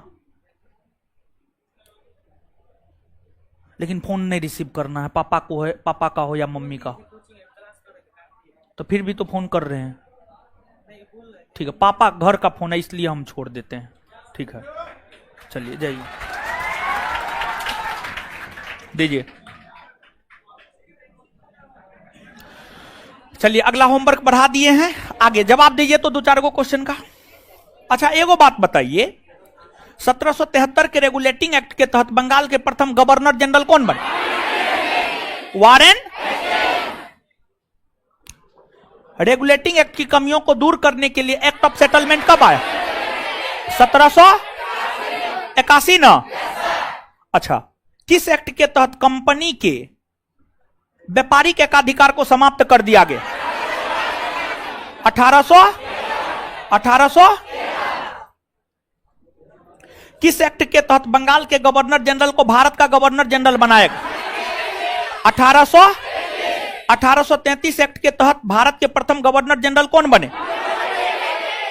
लेकिन फोन नहीं रिसीव करना है, पापा को है, पापा का हो या मम्मी का। तो फिर भी तो फोन कर रहे हैं, ठीक है। पापा घर का फोन है, इसलिए हम छोड़ देते हैं, ठीक है। चलिए जाइए, दीजिए। चलिए, अगला होमवर्क बढ़ा दिए हैं, आगे जवाब दीजिए तो 2-4 गो क्वेश्चन का। अच्छा, एगो बात बताइए, 1773 के रेगुलेटिंग एक्ट के तहत बंगाल के प्रथम गवर्नर जनरल कौन बने? वारेन। रेगुलेटिंग एक्ट की कमियों को दूर करने के लिए एक्ट ऑफ सेटलमेंट कब आया? 1781 ना। अच्छा, किस एक्ट के तहत कंपनी के व्यापारिक एकाधिकार को समाप्त कर दिया गया? 1800। किस एक्ट के तहत बंगाल के गवर्नर जनरल को भारत का गवर्नर जनरल बनाया गया? 1833 एक्ट के तहत भारत के प्रथम गवर्नर जनरल कौन बने?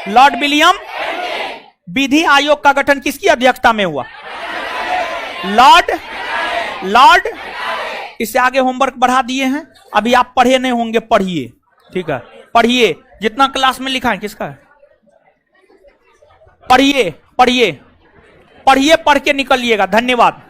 Lord William. विधि आयोग का गठन किसकी अध्यक्षता में हुआ? लॉर्ड। इससे आगे होमवर्क बढ़ा दिए हैं, अभी आप पढ़े नहीं होंगे, पढ़िए, ठीक है। पढ़िए, जितना क्लास में लिखा है। किसका है? पढ़िए, पढ़ के निकलिएगा। धन्यवाद।